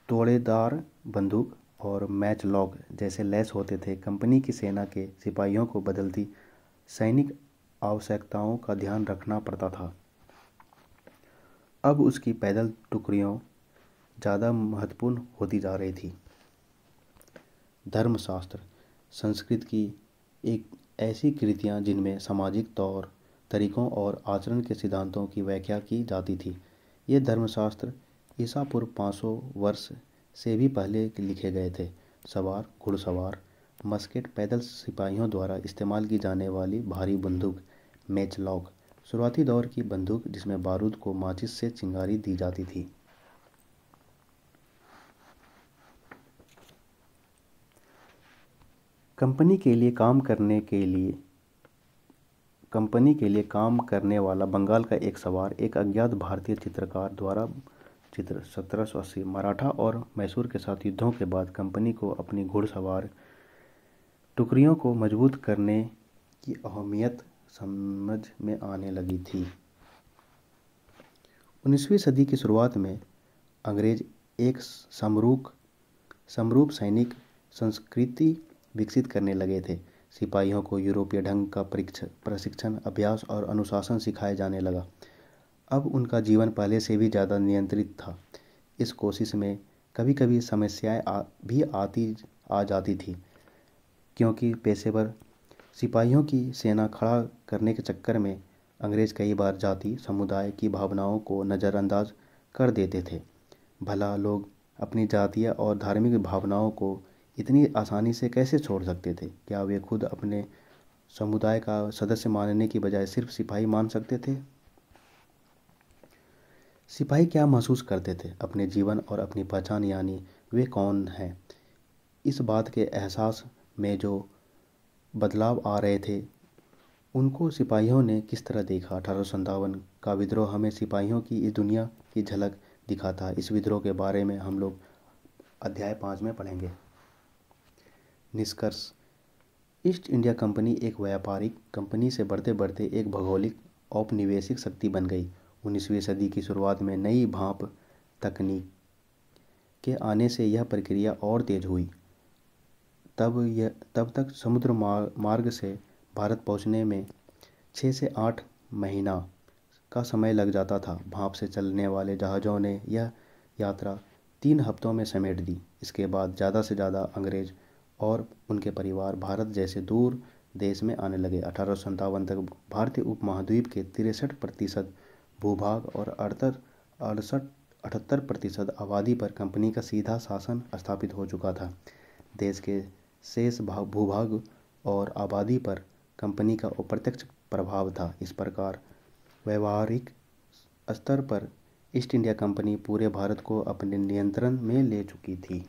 तोड़ेदार बंदूक और मैचलॉक जैसे लैस होते थे। कंपनी की सेना के सिपाहियों को बदलती सैनिक आवश्यकताओं का ध्यान रखना पड़ता था। अब उसकी पैदल टुकड़ियों ज़्यादा महत्वपूर्ण होती जा रही थी। धर्मशास्त्र संस्कृत की एक ऐसी कृतियाँ जिनमें सामाजिक तौर तरीकों और आचरण के सिद्धांतों की व्याख्या की जाती थी। ये धर्मशास्त्र ईसा पूर्व 500 वर्ष से भी पहले लिखे गए थे। सवार, घुड़सवार, मस्केट, पैदल सिपाहियों द्वारा इस्तेमाल की जाने वाली भारी बंदूक, मैचलॉक, शुरुआती दौर की बंदूक जिसमें बारूद को माचिस से चिंगारी दी जाती थी। कंपनी के लिए काम करने वाला बंगाल का एक सवार एक अज्ञात भारतीय चित्रकार द्वारा चित्र 1780 मराठा और मैसूर के साथ युद्धों के बाद कंपनी को अपनी घुड़सवार टुकड़ियों को मजबूत करने की अहमियत समझ में आने लगी थी। 19वीं सदी की शुरुआत में अंग्रेज एक समरूप सैनिक संस्कृति विकसित करने लगे थे। सिपाहियों को यूरोपीय ढंग का प्रशिक्षण, अभ्यास और अनुशासन सिखाया जाने लगा। अब उनका जीवन पहले से भी ज़्यादा नियंत्रित था। इस कोशिश में कभी कभी समस्याएं भी आ जाती थी, क्योंकि पेशेवर सिपाहियों की सेना खड़ा करने के चक्कर में अंग्रेज़ कई बार जाति समुदाय की भावनाओं को नज़रअंदाज कर देते थे। भला लोग अपनी जातीय और धार्मिक भावनाओं को इतनी आसानी से कैसे छोड़ सकते थे? क्या वे खुद अपने समुदाय का सदस्य मानने की बजाय सिर्फ सिपाही मान सकते थे? सिपाही क्या महसूस करते थे? अपने जीवन और अपनी पहचान यानी वे कौन हैं, इस बात के एहसास में जो बदलाव आ रहे थे, उनको सिपाहियों ने किस तरह देखा? 1857 का विद्रोह हमें सिपाहियों की इस दुनिया की झलक दिखाता है। इस विद्रोह के बारे में हम लोग अध्याय 5 में पढ़ेंगे। निष्कर्ष: ईस्ट इंडिया कंपनी एक व्यापारिक कंपनी से बढ़ते बढ़ते एक भौगोलिक औपनिवेशिक शक्ति बन गई। 19वीं सदी की शुरुआत में नई भाप तकनीक के आने से यह प्रक्रिया और तेज हुई। तब तक समुद्र मार्ग से भारत पहुंचने में 6 से 8 महीना का समय लग जाता था। भाप से चलने वाले जहाज़ों ने यह यात्रा 3 हफ्तों में समेट दी। इसके बाद ज़्यादा से ज़्यादा अंग्रेज़ और उनके परिवार भारत जैसे दूर देश में आने लगे। 1857 तक भारतीय उपमहाद्वीप के 63% भूभाग और 78% आबादी पर कंपनी का सीधा शासन स्थापित हो चुका था। देश के शेष भूभाग और आबादी पर कंपनी का अप्रत्यक्ष प्रभाव था। इस प्रकार व्यावहारिक स्तर पर ईस्ट इंडिया कंपनी पूरे भारत को अपने नियंत्रण में ले चुकी थी।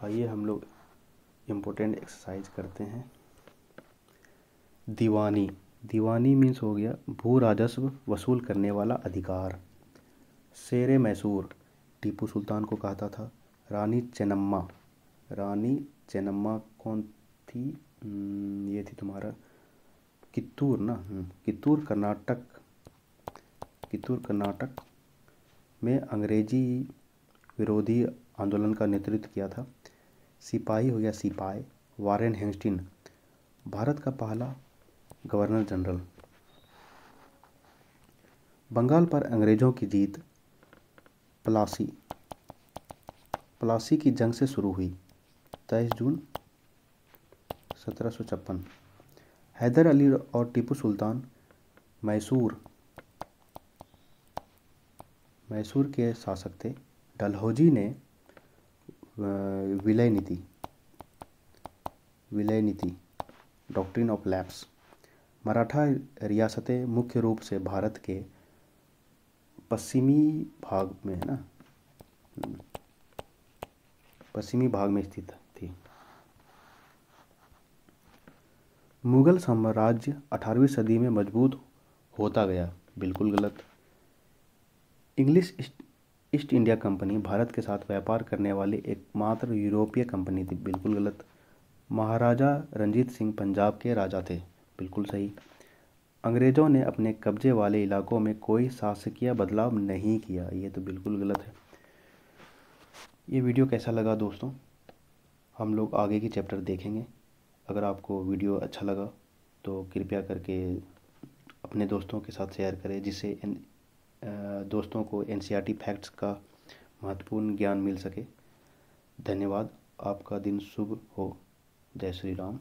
आइए हम लोग इम्पोर्टेंट एक्सरसाइज करते हैं। दीवानी। दीवानी मीन्स हो गया भू राजस्व वसूल करने वाला अधिकार। शेरे मैसूर टीपू सुल्तान को कहता था। रानी चेन्नम्मा। रानी चेन्नम्मा कौन थी? ये थी तुम्हारा कित्तूर ना। कित्तूर कर्नाटक में अंग्रेजी विरोधी आंदोलन का नेतृत्व किया था। सिपाही हो गया सिपाही वारेन हेस्टिंग, भारत का पहला गवर्नर जनरल। बंगाल पर अंग्रेजों की जीत प्लासी की जंग से शुरू हुई। 23 जून 1756। हैदर अली और टीपू सुल्तान मैसूर के शासक थे। डलहौजी ने विलय नीति डॉक्ट्रिन ऑफ लैप्स। मराठा रियासतें मुख्य रूप से भारत के पश्चिमी भाग में है ना, पश्चिमी भाग में स्थित थी। मुगल साम्राज्य 18वीं सदी में मजबूत होता गया। बिल्कुल गलत। English east India company Bharat के साथ व्यापार करने वाली एकमात्र यूरोपीय कंपनी थी। बिल्कुल गलत। महाराजा रंजीत सिंह पंजाब के राजा थे। बिल्कुल सही। अंग्रेज़ों ने अपने कब्जे वाले इलाकों में कोई शासकीय बदलाव नहीं किया। ये तो बिल्कुल गलत है। ये वीडियो कैसा लगा दोस्तों? हम लोग आगे की चैप्टर देखेंगे। अगर आपको वीडियो अच्छा लगा तो कृपया करके अपने दोस्तों के साथ शेयर करें, जिससे दोस्तों को एनसीईआरटी फैक्ट्स का महत्वपूर्ण ज्ञान मिल सके। धन्यवाद। आपका दिन शुभ हो। जय श्री राम।